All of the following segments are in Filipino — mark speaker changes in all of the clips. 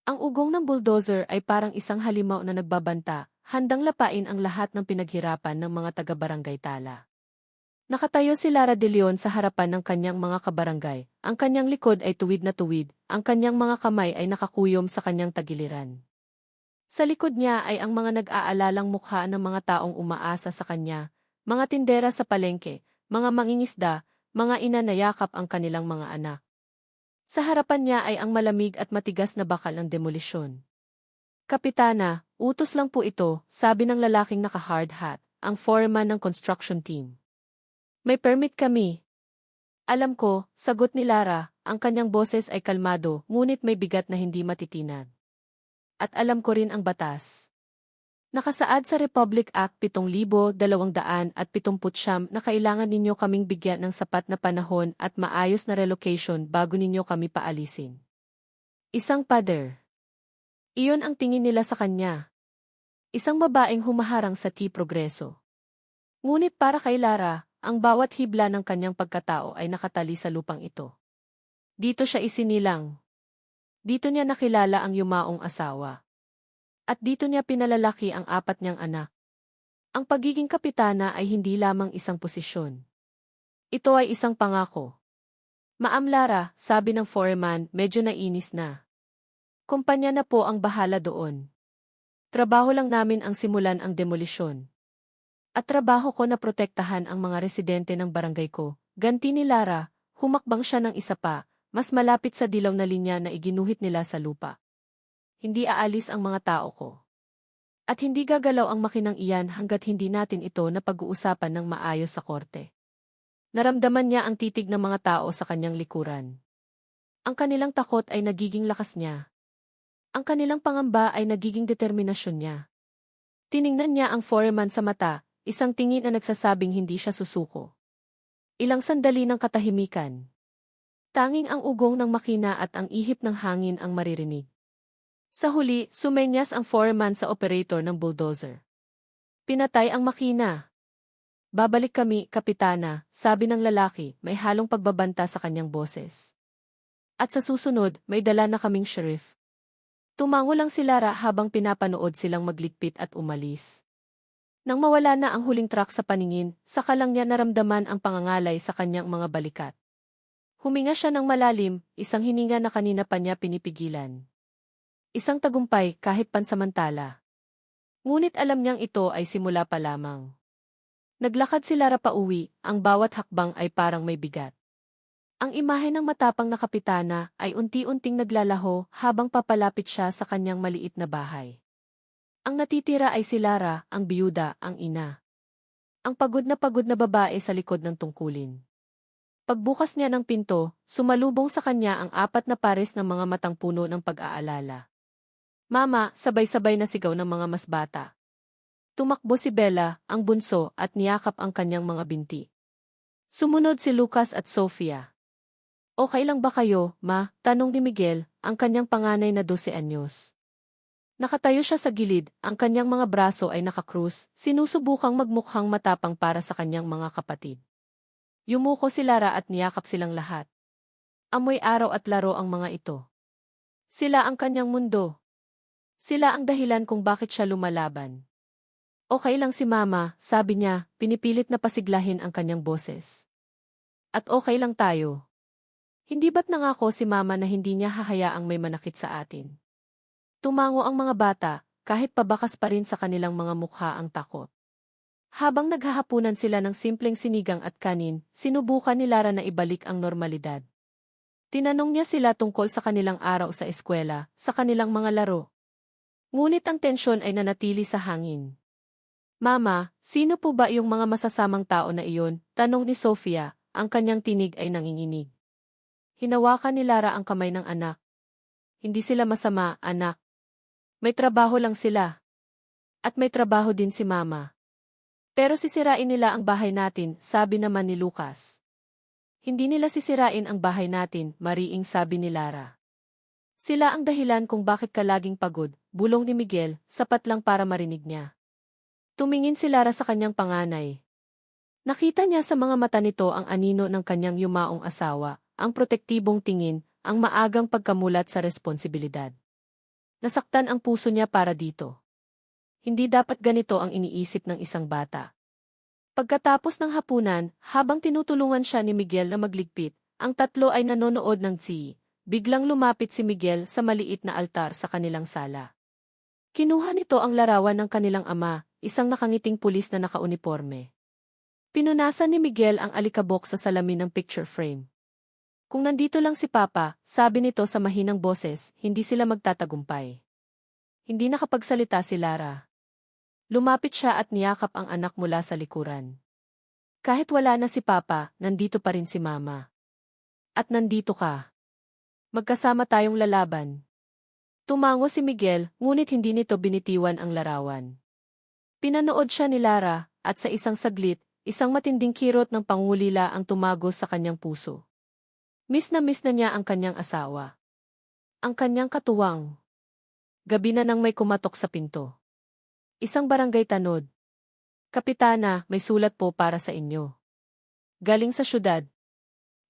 Speaker 1: Ang ugong ng bulldozer ay parang isang halimaw na nagbabanta, handang lapain ang lahat ng pinaghirapan ng mga taga-barangay Tala. Nakatayo si Lara de Leon sa harapan ng kanyang mga kabarangay. Ang kanyang likod ay tuwid na tuwid, ang kanyang mga kamay ay nakakuyom sa kanyang tagiliran. Sa likod niya ay ang mga nag-aalalang mukha ng mga taong umaasa sa kanya, mga tindera sa palengke, mga mangingisda, mga ina na yakap ang kanilang mga anak. Sa harapan niya ay ang malamig at matigas na bakal ng demolisyon. Kapitana, utos lang po ito, sabi ng lalaking naka-hard hat, ang foreman ng construction team. May permit kami. Alam ko, sagot ni Lara, ang kanyang boses ay kalmado, ngunit may bigat na hindi matitinan. At alam ko rin ang batas. Nakasaad sa Republic Act 7,279 na kailangan ninyo kaming bigyan ng sapat na panahon at maayos na relocation bago ninyo kami paalisin. Isang pader. Iyon ang tingin nila sa kanya. Isang babaeng humaharang sa progreso. Ngunit para kay Lara, ang bawat hibla ng kanyang pagkatao ay nakatali sa lupang ito. Dito siya isinilang. Dito niya nakilala ang yumaong asawa. At dito niya pinalalaki ang 4 niyang anak. Ang pagiging kapitana ay hindi lamang isang posisyon. Ito ay isang pangako. Ma'am Lara, sabi ng foreman, medyo nainis na. Kumpanya na po ang bahala doon. Trabaho lang namin ang simulan ang demolisyon. At trabaho ko na protektahan ang mga residente ng barangay ko. Ganti ni Lara, humakbang siya ng isa pa, mas malapit sa dilaw na linya na iginuhit nila sa lupa. Hindi aalis ang mga tao ko. At hindi gagalaw ang makinang iyan hanggat hindi natin ito na pag-uusapan ng maayos sa korte. Naramdaman niya ang titig ng mga tao sa kanyang likuran. Ang kanilang takot ay nagiging lakas niya. Ang kanilang pangamba ay nagiging determinasyon niya. Tiningnan niya ang foreman sa mata, isang tingin na nagsasabing hindi siya susuko. Ilang sandali ng katahimikan. Tanging ang ugong ng makina at ang ihip ng hangin ang maririnig. Sa huli, sumenyas ang foreman sa operator ng bulldozer. Pinatay ang makina. Babalik kami, kapitana, sabi ng lalaki, may halong pagbabanta sa kanyang boses. At sa susunod, may dala na kaming sheriff. Tumango lang si Lara habang pinapanood silang magligpit at umalis. Nang mawala na ang huling truck sa paningin, saka lang niya naramdaman ang pangangalay sa kanyang mga balikat. Huminga siya ng malalim, isang hininga na kanina pa niya pinipigilan. Isang tagumpay kahit pansamantala. Ngunit alam niyang ito ay simula pa lamang. Naglakad si Lara pauwi, ang bawat hakbang ay parang may bigat. Ang imahe ng matapang na kapitana ay unti-unting naglalaho habang papalapit siya sa kanyang maliit na bahay. Ang natitira ay si Lara, ang biyuda, ang ina. Ang pagod na babae sa likod ng tungkulin. Pagbukas niya ng pinto, sumalubong sa kanya ang 4 na pares ng mga matang puno ng pag-aalala. Mama, sabay-sabay na sigaw ng mga mas bata. Tumakbo si Bella, ang bunso, at niyakap ang kanyang mga binti. Sumunod si Lucas at Sofia. Okay lang ba kayo, ma? Tanong ni Miguel, ang kanyang panganay na 12 anyos. Nakatayo siya sa gilid, ang kanyang mga braso ay nakakrus, sinusubukang magmukhang matapang para sa kanyang mga kapatid. Yumuko si Lara at niyakap silang lahat. Amoy araw at laro ang mga ito. Sila ang kanyang mundo. Sila ang dahilan kung bakit siya lumalaban. Okay lang si Mama, sabi niya, pinipilit na pasiglahin ang kanyang boses. At okay lang tayo. Hindi ba't nangako si Mama na hindi niya hahayaang may manakit sa atin? Tumango ang mga bata, kahit pabakas pa rin sa kanilang mga mukha ang takot. Habang naghahapunan sila ng simpleng sinigang at kanin, sinubukan ni Lara na ibalik ang normalidad. Tinanong niya sila tungkol sa kanilang araw sa eskwela, sa kanilang mga laro. Ngunit ang tensyon ay nanatili sa hangin. Mama, sino po ba yung mga masasamang tao na iyon? Tanong ni Sofia, ang kanyang tinig ay nanginginig. Hinawakan ni Lara ang kamay ng anak. Hindi sila masama, anak. May trabaho lang sila. At may trabaho din si Mama. Pero sisirain nila ang bahay natin, sabi naman ni Lucas. Hindi nila sisirain ang bahay natin, mariing sabi ni Lara. Sila ang dahilan kung bakit ka laging pagod, bulong ni Miguel, sapat lang para marinig niya. Tumingin si Lara sa kanyang panganay. Nakita niya sa mga mata nito ang anino ng kanyang yumaong asawa, ang protektibong tingin, ang maagang pagkamulat sa responsibilidad. Nasaktan ang puso niya para dito. Hindi dapat ganito ang iniisip ng isang bata. Pagkatapos ng hapunan, habang tinutulungan siya ni Miguel na magligpit, ang tatlo ay nanonood ng tea. Biglang lumapit si Miguel sa maliit na altar sa kanilang sala. Kinuha nito ang larawan ng kanilang ama, isang nakangiting pulis na nakauniporme. Pinunasan ni Miguel ang alikabok sa salamin ng picture frame. Kung nandito lang si Papa, sabi nito sa mahinang boses, hindi sila magtatagumpay. Hindi nakapagsalita si Lara. Lumapit siya at niyakap ang anak mula sa likuran. Kahit wala na si Papa, nandito pa rin si Mama. At nandito ka. Magkasama tayong lalaban. Tumango si Miguel, ngunit hindi nito binitiwan ang larawan. Pinanood siya ni Lara, at sa isang saglit, isang matinding kirot ng pangulila ang tumagos sa kanyang puso. Miss na niya ang kanyang asawa. Ang kanyang katuwang. Gabi na nang may kumatok sa pinto. Isang barangay tanod. Kapitana, may sulat po para sa inyo. Galing sa syudad.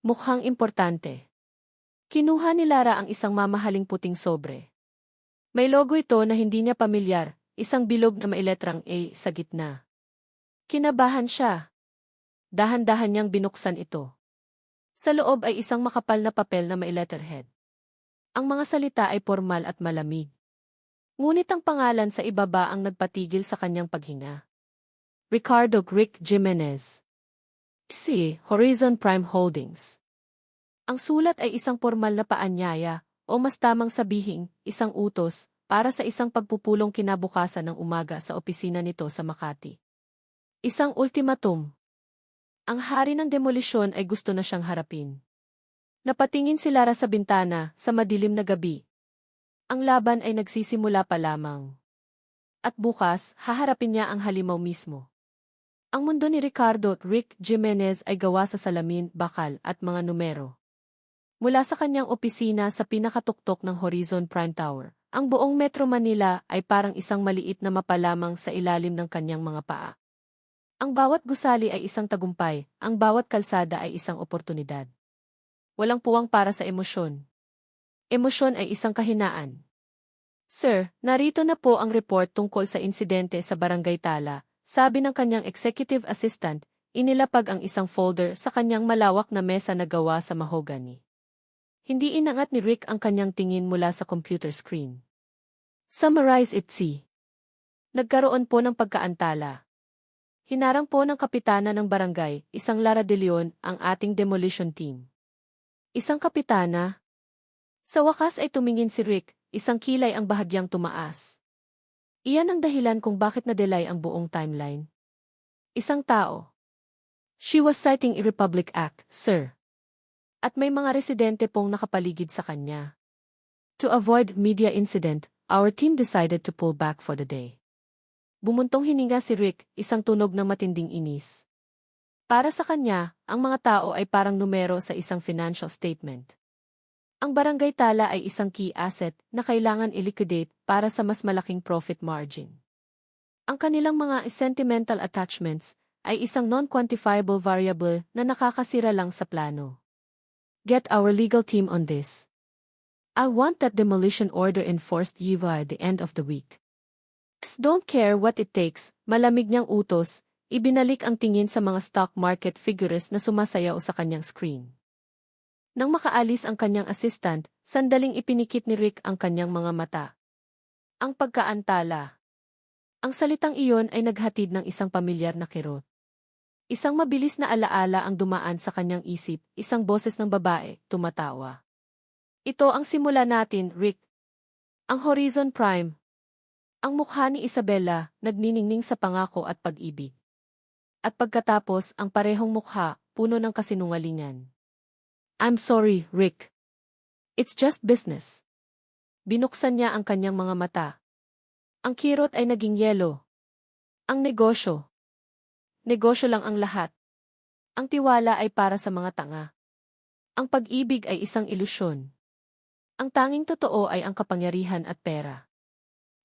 Speaker 1: Mukhang importante. Kinuha ni Lara ang isang mamahaling puting sobre. May logo ito na hindi niya pamilyar, isang bilog na may letrang A sa gitna. Kinabahan siya. Dahan-dahan niyang binuksan ito. Sa loob ay isang makapal na papel na may letterhead. Ang mga salita ay formal at malamig. Ngunit ang pangalan sa ibaba ang nagpatigil sa kanyang paghinga. Ricardo Rick Jimenez. C. Horizon Prime Holdings. Ang sulat ay isang formal na paanyaya, o mas tamang sabihin, isang utos, para sa isang pagpupulong kinabukasan ng umaga sa opisina nito sa Makati. Isang ultimatum. Ang hari ng demolisyon ay gusto na siyang harapin. Napatingin si Lara sa bintana, sa madilim na gabi. Ang laban ay nagsisimula pa lamang. At bukas, haharapin niya ang halimaw mismo. Ang mundo ni Ricardo Rick Jimenez ay gawa sa salamin, bakal, at mga numero. Mula sa kanyang opisina sa pinakatuktok ng Horizon Prime Tower, ang buong Metro Manila ay parang isang maliit na mapa lamang sa ilalim ng kanyang mga paa. Ang bawat gusali ay isang tagumpay, ang bawat kalsada ay isang oportunidad. Walang puwang para sa emosyon. Emosyon ay isang kahinaan. Sir, narito na po ang report tungkol sa insidente sa Barangay Tala, sabi ng kanyang executive assistant, inilapag ang isang folder sa kanyang malawak na mesa na gawa sa mahogany. Hindi inangat ni Rick ang kanyang tingin mula sa computer screen. Summarize it, see. Nagkaroon po ng pagkaantala. Hinarang po ng kapitana ng barangay, isang Lara de Leon, ang ating demolition team. Isang kapitana? Sa wakas ay tumingin si Rick, isang kilay ang bahagyang tumaas. Iyan ang dahilan kung bakit na-delay ang buong timeline. Isang tao. She was citing a Republic Act, sir. At may mga residente pong nakapaligid sa kanya. To avoid media incident, our team decided to pull back for the day. Bumuntong hininga si Rick, isang tunog ng matinding inis. Para sa kanya, ang mga tao ay parang numero sa isang financial statement. Ang Barangay Tala ay isang key asset na kailangan i-liquidate para sa mas malaking profit margin. Ang kanilang mga sentimental attachments ay isang non-quantifiable variable na nakakasira lang sa plano. Get our legal team on this. I want that demolition order enforced by the end of the week. Don't care what it takes, malamig niyang utos, ibinalik ang tingin sa mga stock market figures na sumasayaw sa kanyang screen. Nang makaalis ang kanyang assistant, sandaling ipinikit ni Rick ang kanyang mga mata. Ang pagkaantala. Ang salitang iyon ay naghatid ng isang pamilyar na kirot. Isang mabilis na alaala ang dumaan sa kanyang isip, isang boses ng babae, tumatawa. Ito ang simula natin, Rick. Ang Horizon Prime. Ang mukha ni Isabella, nagniningning sa pangako at pag-ibig. At pagkatapos, ang parehong mukha, puno ng kasinungalingan. I'm sorry, Rick. It's just business. Binuksan niya ang kanyang mga mata. Ang kirot ay naging yelo. Ang negosyo. Negosyo lang ang lahat. Ang tiwala ay para sa mga tanga. Ang pag-ibig ay isang ilusyon. Ang tanging totoo ay ang kapangyarihan at pera.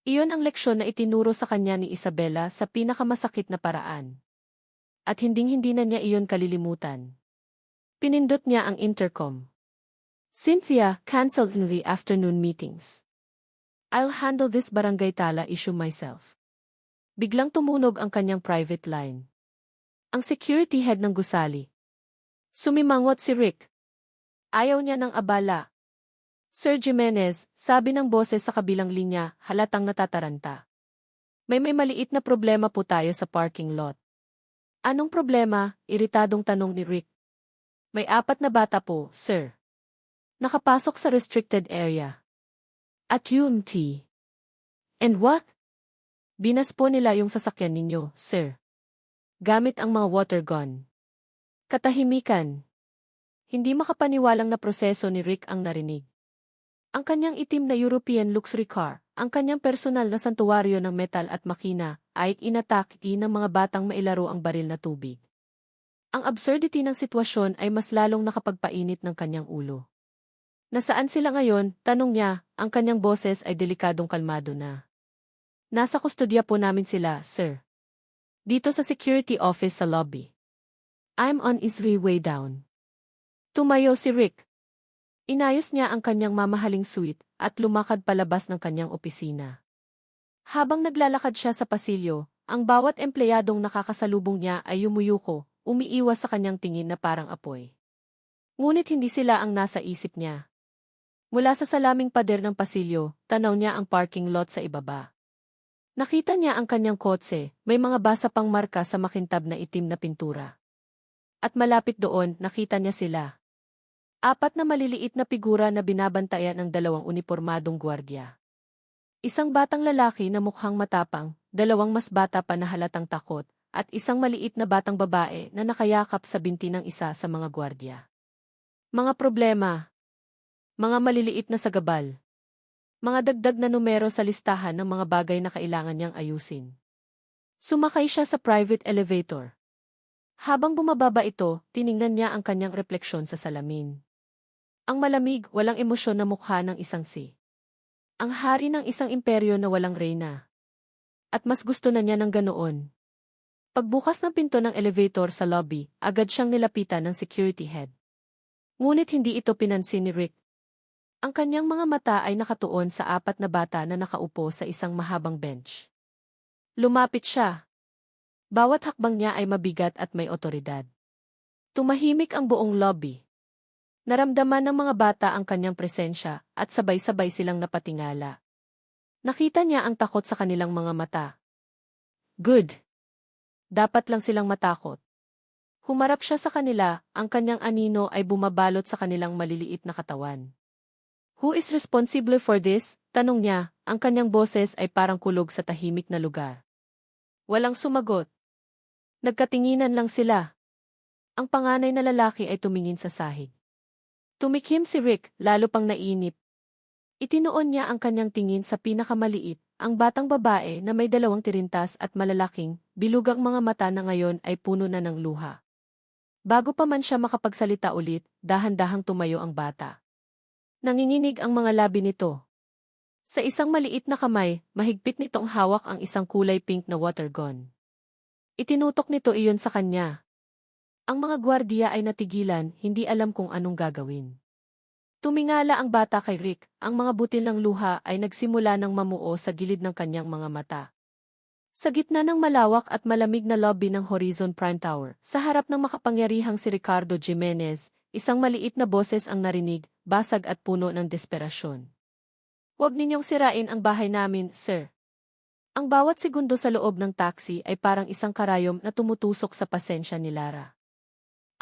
Speaker 1: Iyon ang leksyon na itinuro sa kanya ni Isabella sa pinakamasakit na paraan. At hinding-hindi na niya iyon kalilimutan. Pinindot niya ang intercom. Cynthia, canceled in the afternoon meetings. I'll handle this barangay tala issue myself. Biglang tumunog ang kanyang private line. Ang security head ng gusali. Sumimangot si Rick. Ayaw niya ng abala. Sir Jimenez, sabi ng boses sa kabilang linya, halatang natataranta. May maliit na problema po tayo sa parking lot. Anong problema? Iritadong tanong ni Rick. May 4 na bata po, sir. Nakapasok sa restricted area. At UMT. And what? Binas po nila yung sasakyan ninyo, sir. Gamit ang mga water gun. Katahimikan. Hindi makapaniwalang na proseso ni Rick ang narinig. Ang kanyang itim na European luxury car, ang kanyang personal na santuwaryo ng metal at makina, ay inatake ng mga batang mailaro ang baril na tubig. Ang absurdity ng sitwasyon ay mas lalong nakapagpainit ng kanyang ulo. Nasaan sila ngayon? Tanong niya, ang kanyang boses ay delikadong kalmado na. Nasa kustodya po namin sila, sir. Dito sa security office sa lobby. I'm on his way down. Tumayo si Rick. Inayos niya ang kanyang mamahaling suite at lumakad palabas ng kanyang opisina. Habang naglalakad siya sa pasilyo, ang bawat empleyadong nakakasalubong niya ay yumuyuko, umiiwas sa kanyang tingin na parang apoy. Ngunit hindi sila ang nasa isip niya. Mula sa salaming pader ng pasilyo, tanaw niya ang parking lot sa ibaba. Nakita niya ang kanyang kotse, may mga basa pang marka sa makintab na itim na pintura. At malapit doon, nakita niya sila. 4 na maliliit na figura na binabantayan ng 2 unipormadong gwardiya. Isang batang lalaki na mukhang matapang, 2 mas bata pa na halatang takot, at isang maliit na batang babae na nakayakap sa binti ng isa sa mga gwardiya. Mga problema. Mga maliliit na sagabal. Mga dagdag na numero sa listahan ng mga bagay na kailangan niyang ayusin. Sumakay siya sa private elevator. Habang bumababa ito, tiningnan niya ang kanyang refleksyon sa salamin. Ang malamig, walang emosyon na mukha ng isang ang hari ng isang imperyo na walang reyna. At mas gusto na niya ng ganoon. Pagbukas ng pinto ng elevator sa lobby, agad siyang nilapitan ng security head. Ngunit hindi ito pinansin ni Rick. Ang kanyang mga mata ay nakatuon sa 4 na bata na nakaupo sa isang mahabang bench. Lumapit siya. Bawat hakbang niya ay mabigat at may otoridad. Tumahimik ang buong lobby. Naramdaman ng mga bata ang kanyang presensya at sabay-sabay silang napatingala. Nakita niya ang takot sa kanilang mga mata. Good. Dapat lang silang matakot. Humarap siya sa kanila, ang kanyang anino ay bumabalot sa kanilang maliliit na katawan. Who is responsible for this? Tanong niya, ang kanyang boses ay parang kulog sa tahimik na lugar. Walang sumagot. Nagkatinginan lang sila. Ang panganay na lalaki ay tumingin sa sahig. Tumikim si Rick, lalo pang nainip. Itinuon niya ang kanyang tingin sa pinakamaliit, ang batang babae na may 2 tirintas at malalaking, bilugang mga mata na ngayon ay puno na ng luha. Bago pa man siya makapagsalita ulit, dahan-dahang tumayo ang bata. Nanginginig ang mga labi nito. Sa isang maliit na kamay, mahigpit nitong hawak ang isang kulay pink na water gun. Itinutok nito iyon sa kanya. Ang mga gwardiya ay natigilan, hindi alam kung anong gagawin. Tumingala ang bata kay Rick, ang mga butil ng luha ay nagsimula ng mamuo sa gilid ng kanyang mga mata. Sa gitna ng malawak at malamig na lobby ng Horizon Prime Tower, sa harap ng makapangyarihang si Ricardo Jimenez, isang maliit na boses ang narinig, basag at puno ng desperasyon. Huwag ninyong sirain ang bahay namin, sir. Ang bawat segundo sa loob ng taxi ay parang isang karayom na tumutusok sa pasensya ni Lara.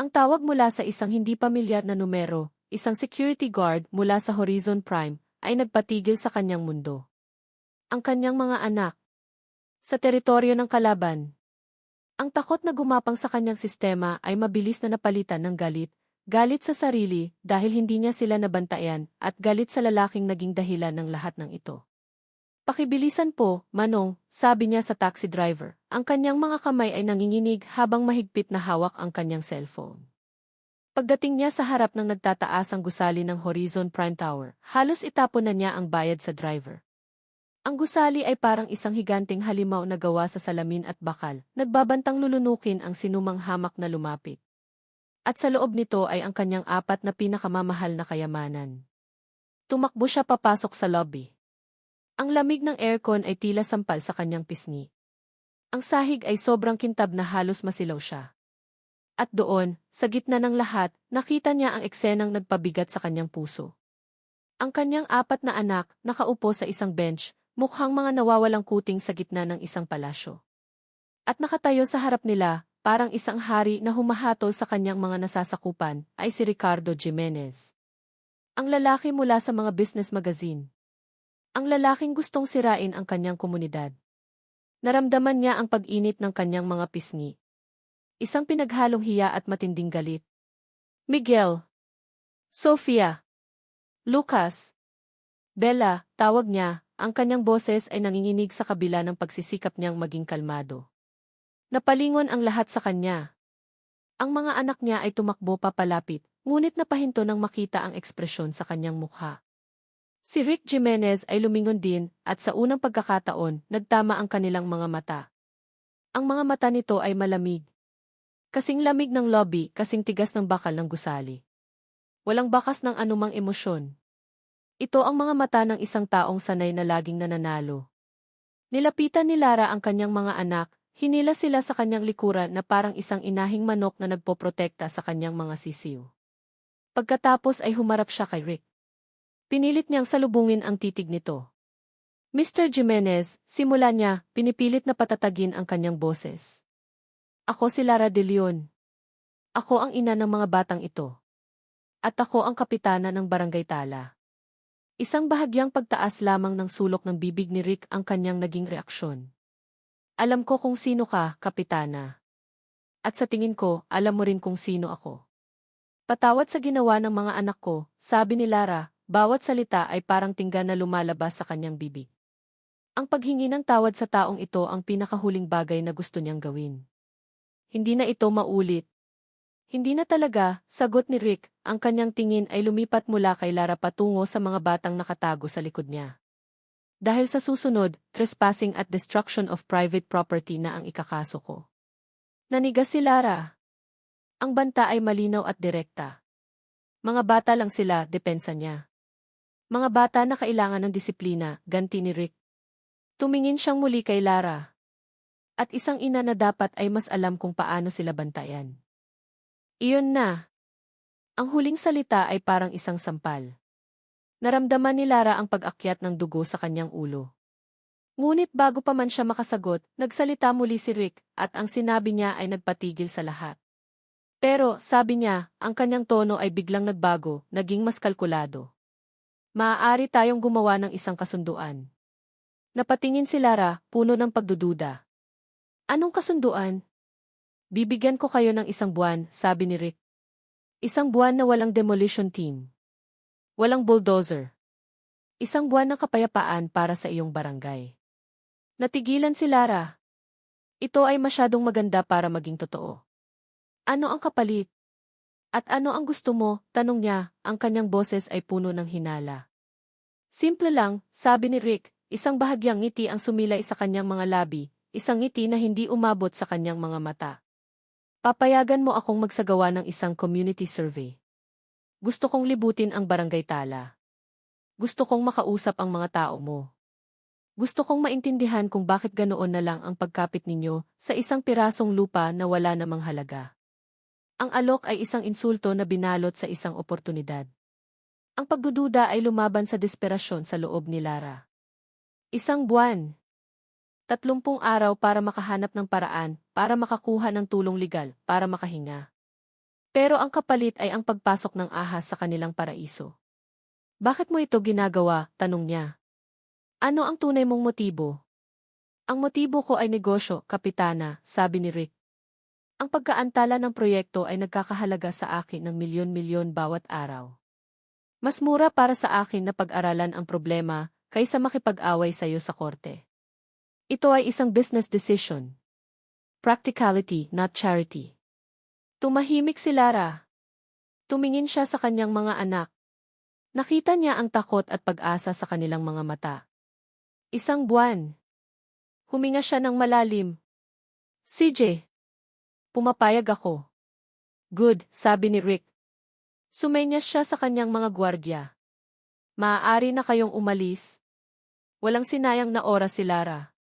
Speaker 1: Ang tawag mula sa isang hindi pamilyar na numero, isang security guard mula sa Horizon Prime, ay nagpatigil sa kanyang mundo. Ang kanyang mga anak. Sa teritoryo ng kalaban. Ang takot na gumapang sa kanyang sistema ay mabilis na napalitan ng galit. Galit sa sarili dahil hindi niya sila nabantayan at galit sa lalaking naging dahilan ng lahat ng ito. Pakibilisan po, Manong, sabi niya sa taxi driver. Ang kanyang mga kamay ay nanginginig habang mahigpit na hawak ang kanyang cellphone. Pagdating niya sa harap ng nagtataasang gusali ng Horizon Prime Tower, halos itapon na niya ang bayad sa driver. Ang gusali ay parang isang higanting halimaw na gawa sa salamin at bakal, nagbabantang lulunukin ang sinumang hamak na lumapit. At sa loob nito ay ang kanyang 4 na pinakamamahal na kayamanan. Tumakbo siya papasok sa lobby. Ang lamig ng aircon ay tila sampal sa kanyang pisngi. Ang sahig ay sobrang kintab na halos masilaw siya. At doon, sa gitna ng lahat, nakita niya ang eksenang nagpabigat sa kanyang puso. Ang kanyang 4 na anak, nakaupo sa isang bench, mukhang mga nawawalang kuting sa gitna ng isang palasyo. At nakatayo sa harap nila, parang isang hari na humahatol sa kanyang mga nasasakupan, ay si Ricardo Jimenez. Ang lalaki mula sa mga business magazine. Ang lalaking gustong sirain ang kanyang komunidad. Naramdaman niya ang pag-init ng kanyang mga pisngi. Isang pinaghalong hiya at matinding galit. Miguel. Sofia. Lucas. Bella, tawag niya, ang kanyang boses ay nanginginig sa kabila ng pagsisikap niyang maging kalmado. Napalingon ang lahat sa kanya. Ang mga anak niya ay tumakbo papalapit, ngunit napahinto nang makita ang ekspresyon sa kanyang mukha. Si Rick Jimenez ay lumingon din, at sa unang pagkakataon, nagtama ang kanilang mga mata. Ang mga mata nito ay malamig. Kasing lamig ng lobby, kasing tigas ng bakal ng gusali. Walang bakas ng anumang emosyon. Ito ang mga mata ng isang taong sanay na laging nananalo. Nilapitan ni Lara ang kanyang mga anak, hinila sila sa kanyang likuran na parang isang inahing manok na nagpoprotekta sa kanyang mga sisiw. Pagkatapos ay humarap siya kay Rick. Pinilit niyang salubungin ang titig nito. Mr. Jimenez, simula niya, pinipilit na patatagin ang kanyang boses. Ako si Lara De Leon. Ako ang ina ng mga batang ito. At ako ang kapitana ng Barangay Tala. Isang bahagyang pagtaas lamang ng sulok ng bibig ni Rick ang kanyang naging reaksyon. Alam ko kung sino ka, kapitana. At sa tingin ko, alam mo rin kung sino ako. Patawad sa ginawa ng mga anak ko, sabi ni Lara, bawat salita ay parang tingga na lumalabas sa kanyang bibig. Ang paghingi ng tawad sa taong ito ang pinakahuling bagay na gusto niyang gawin. Hindi na ito maulit. Hindi na talaga, sagot ni Rick, ang kanyang tingin ay lumipat mula kay Lara patungo sa mga batang nakatago sa likod niya. Dahil sa susunod, trespassing at destruction of private property na ang ikakaso ko. Nanigas si Lara. Ang banta ay malinaw at direkta. Mga bata lang sila, depensa niya. Mga bata na kailangan ng disiplina, ganti ni Rick. Tumingin siyang muli kay Lara. At isang ina na dapat ay mas alam kung paano sila bantayan. Iyon na. Ang huling salita ay parang isang sampal. Naramdaman ni Lara ang pag-akyat ng dugo sa kanyang ulo. Ngunit bago pa man siya makasagot, nagsalita muli si Rick, at ang sinabi niya ay nagpatigil sa lahat. Pero, sabi niya, ang kanyang tono ay biglang nagbago, naging mas kalkulado. Maaari tayong gumawa ng isang kasunduan. Napatingin si Lara, puno ng pagdududa. Anong kasunduan? Bibigyan ko kayo ng 1 buwan, sabi ni Rick. 1 buwan na walang demolition team. Walang bulldozer. 1 buwan ng kapayapaan para sa iyong barangay. Natigilan si Lara. Ito ay masyadong maganda para maging totoo. Ano ang kapalit? At ano ang gusto mo? Tanong niya, ang kanyang boses ay puno ng hinala. Simple lang, sabi ni Rick, isang bahagyang ngiti ang sumilay sa kanyang mga labi, isang ngiti na hindi umabot sa kanyang mga mata. Papayagan mo akong magsagawa ng isang community survey. Gusto kong libutin ang Barangay Tala. Gusto kong makausap ang mga tao mo. Gusto kong maintindihan kung bakit ganoon na lang ang pagkapit ninyo sa isang pirasong lupa na wala namang halaga. Ang alok ay isang insulto na binalot sa isang oportunidad. Ang pagdududa ay lumaban sa desperasyon sa loob ni Lara. 1 buwan. 30 araw para makahanap ng paraan, para makakuha ng tulong legal, para makahinga. Pero ang kapalit ay ang pagpasok ng ahas sa kanilang paraiso. Bakit mo ito ginagawa? Tanong niya. Ano ang tunay mong motibo? Ang motibo ko ay negosyo, kapitana, sabi ni Rick. Ang pagkaantala ng proyekto ay nagkakahalaga sa akin ng milyon-milyon bawat araw. Mas mura para sa akin na pag-aralan ang problema kaysa makipag-away sa iyo sa korte. Ito ay isang business decision. Practicality, not charity. Tumahimik si Lara. Tumingin siya sa kanyang mga anak. Nakita niya ang takot at pag-asa sa kanilang mga mata. 1 buwan. Huminga siya ng malalim. CJ. Pumapayag ako. Good, sabi ni Rick. Sumenyas siya sa kanyang mga gwardya. Maaari na kayong umalis. Walang sinayang na oras si Lara.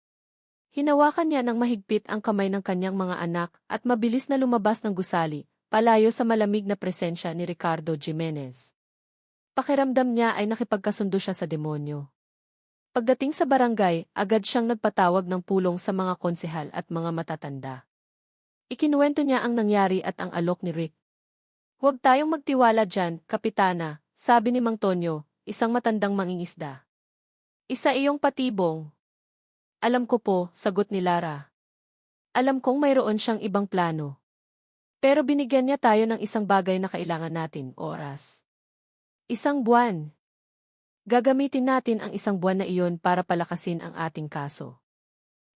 Speaker 1: Hinawakan niya ng mahigpit ang kamay ng kanyang mga anak at mabilis na lumabas ng gusali, palayo sa malamig na presensya ni Ricardo Jimenez. Pakiramdam niya ay nakipagkasundo siya sa demonyo. Pagdating sa barangay, agad siyang nagpatawag ng pulong sa mga konsehal at mga matatanda. Ikinuwento niya ang nangyari at ang alok ni Rick. "Huwag tayong magtiwala dyan, Kapitana," sabi ni Mang Tonyo, isang matandang mangingisda. "Isa iyong patibong." "Alam ko po," sagot ni Lara. "Alam kong mayroon siyang ibang plano. Pero binigyan niya tayo ng isang bagay na kailangan natin, oras. 1 buwan. Gagamitin natin ang 1 buwan na iyon para palakasin ang ating kaso.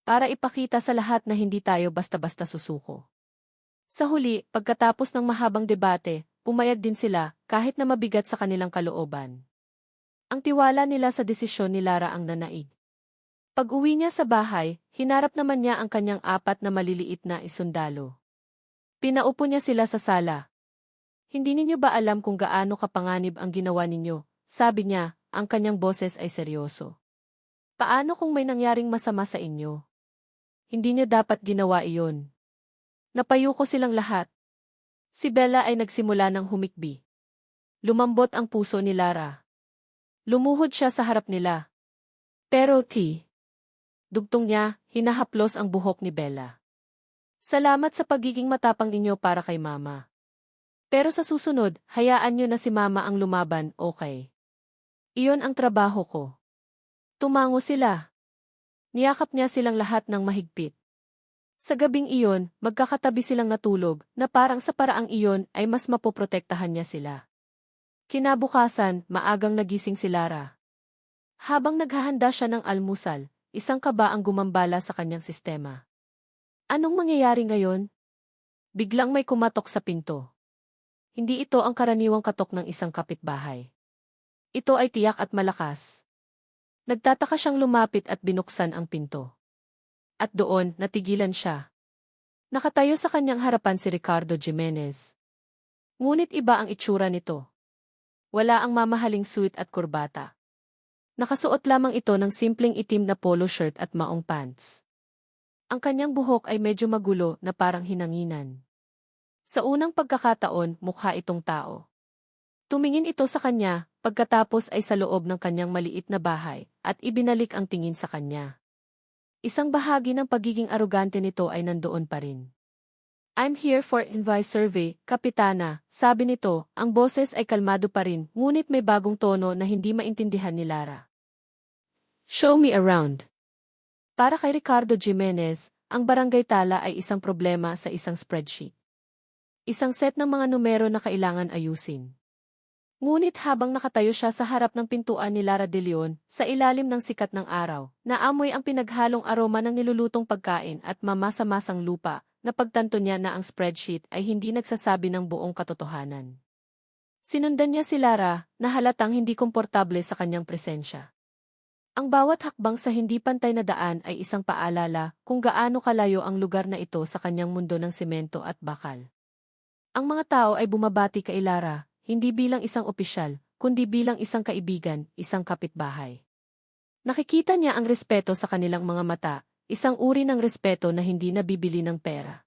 Speaker 1: Para ipakita sa lahat na hindi tayo basta-basta susuko." Sa huli, pagkatapos ng mahabang debate, pumayag din sila kahit na mabigat sa kanilang kalooban. Ang tiwala nila sa desisyon ni Lara ang nanaig. Pag-uwi niya sa bahay, hinarap naman niya ang kanyang 4 na maliliit na isundalo. Pinaupo niya sila sa sala. "Hindi ninyo ba alam kung gaano kapanganib ang ginawa ninyo?" sabi niya, ang kanyang boses ay seryoso. "Paano kung may nangyaring masama sa inyo? Hindi niyo dapat ginawa iyon." Napayuko silang lahat. Si Bella ay nagsimula ng humikbi. Lumambot ang puso ni Lara. Lumuhod siya sa harap nila. "Pero dugtong niya, hinahaplos ang buhok ni Bella. "Salamat sa pagiging matapang ninyo para kay Mama. Pero sa susunod, hayaan niyo na si Mama ang lumaban, okay? Iyon ang trabaho ko." Tumango sila. Niyakap niya silang lahat ng mahigpit. Sa gabing iyon, magkakatabi silang natulog na parang sa paraang iyon ay mas mapoprotektahan niya sila. Kinabukasan, maagang nagising si Lara. Habang naghahanda siya ng almusal, isang kaba ang gumambala sa kanyang sistema. Anong mangyayari ngayon? Biglang may kumatok sa pinto. Hindi ito ang karaniwang katok ng isang kapitbahay. Ito ay tiyak at malakas. Nagtataka siyang lumapit at binuksan ang pinto. At doon, natigilan siya. Nakatayo sa kanyang harapan si Ricardo Jimenez. Ngunit iba ang itsura nito. Wala ang mamahaling suit at kurbata. Nakasuot lamang ito ng simpleng itim na polo shirt at maong pants. Ang kanyang buhok ay medyo magulo na parang hinanginan. Sa unang pagkakataon, mukha itong tao. Tumingin ito sa kanya, pagkatapos ay sa loob ng kanyang maliit na bahay, at ibinalik ang tingin sa kanya. Isang bahagi ng pagiging arugante nito ay nandoon pa rin. "I'm here for advice survey, Kapitana," sabi nito, ang boses ay kalmado pa rin, ngunit may bagong tono na hindi maintindihan ni Lara. "Show me around." Para kay Ricardo Jimenez, ang barangay tala ay isang problema sa isang spreadsheet. Isang set ng mga numero na kailangan ayusin. Ngunit habang nakatayo siya sa harap ng pintuan ni Lara de Leon, sa ilalim ng sikat ng araw, naamoy ang pinaghalong aroma ng nilulutong pagkain at mamasa-masang lupa, napagtanto niya na ang spreadsheet ay hindi nagsasabi ng buong katotohanan. Sinundan niya si Lara, na halatang hindi komportable sa kanyang presensya. Ang bawat hakbang sa hindi pantay na daan ay isang paalala kung gaano kalayo ang lugar na ito sa kanyang mundo ng semento at bakal. Ang mga tao ay bumabati kay Lara, hindi bilang isang opisyal, kundi bilang isang kaibigan, isang kapitbahay. Nakikita niya ang respeto sa kanilang mga mata, isang uri ng respeto na hindi nabibili ng pera.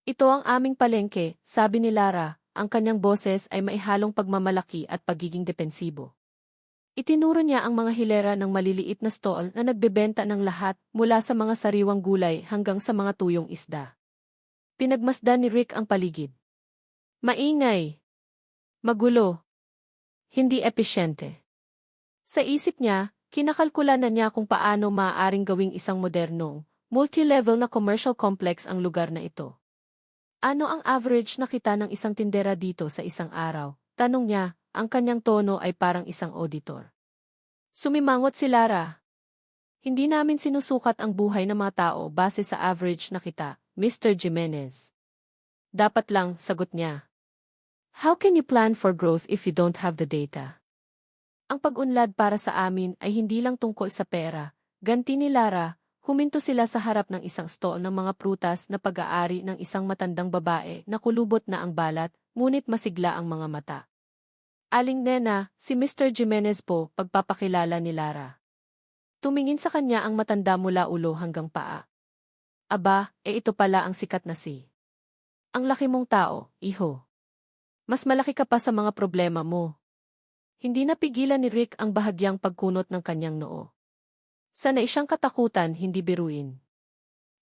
Speaker 1: "Ito ang aming palengke," sabi ni Lara, ang kanyang boses ay maihalong pagmamalaki at pagiging depensibo. Itinuro niya ang mga hilera ng maliliit na stall na nagbebenta ng lahat mula sa mga sariwang gulay hanggang sa mga tuyong isda. Pinagmasdan ni Rick ang paligid. Maingay. Magulo. Hindi epesyente. Sa isip niya, kinakalkulanan niya kung paano maaaring gawing isang modernong, multi-level na commercial complex ang lugar na ito. Ano ang average na kita ng isang tindera dito sa isang araw? Tanong niya, ang kanyang tono ay parang isang auditor. Sumimangot si Lara. "Hindi namin sinusukat ang buhay ng mga tao base sa average na kita, Mr. Jimenez." "Dapat lang," sagot niya. "How can you plan for growth if you don't have the data?" Ang pag-unlad para sa amin ay hindi lang tungkol sa pera. Ganti ni Lara, huminto sila sa harap ng isang stall ng mga prutas na pag-aari ng isang matandang babae na kulubot na ang balat, ngunit masigla ang mga mata. "Aling Nena, si Mr. Jimenez po," pagpapakilala ni Lara. Tumingin sa kanya ang matanda mula ulo hanggang paa. Aba, ito pala ang sikat na si. Ang laki mong tao, iho. Mas malaki ka pa sa mga problema mo. Hindi napigilan ni Rick ang bahagyang pagkunot ng kanyang noo. Sanay siyang katakutan, hindi biruin.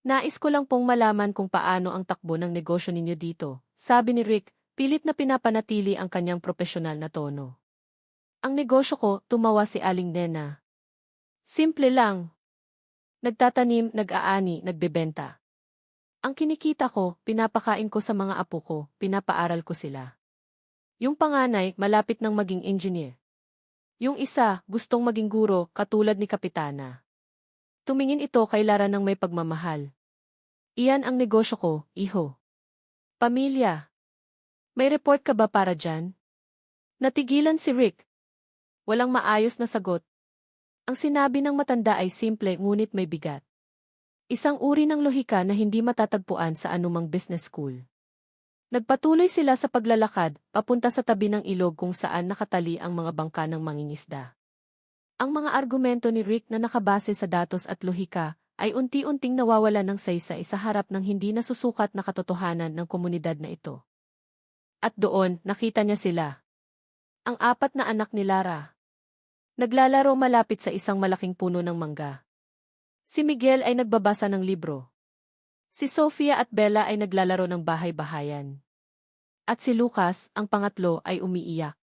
Speaker 1: Nais ko lang pong malaman kung paano ang takbo ng negosyo ninyo dito, sabi ni Rick, pilit na pinapanatili ang kanyang propesyonal na tono. Ang negosyo ko, tumawa si Aling Nena. Simple lang. Nagtatanim, nag-aani, nagbebenta. Ang kinikita ko, pinapakain ko sa mga apo ko, pinapaaral ko sila. Yung panganay, malapit nang maging engineer. Yung isa, gustong maging guro, katulad ni Kapitana. Tumingin ito kay Lara ng may pagmamahal. Iyan ang negosyo ko, iho. Pamilya. May report ka ba para dyan? Natigilan si Rick. Walang maayos na sagot. Ang sinabi ng matanda ay simple ngunit may bigat. Isang uri ng lohika na hindi matatagpuan sa anumang business school. Nagpatuloy sila sa paglalakad, papunta sa tabi ng ilog kung saan nakatali ang mga bangka ng mangingisda. Ang mga argumento ni Rick na nakabase sa datos at lohika ay unti-unting nawawala ng saysay sa harap ng hindi nasusukat na katotohanan ng komunidad na ito. At doon, nakita niya sila. Ang 4 na anak ni Lara. Naglalaro malapit sa isang malaking puno ng mangga. Si Miguel ay nagbabasa ng libro. Si Sofia at Bella ay naglalaro ng bahay-bahayan. At si Lucas, ang pangatlo, ay umiiyak.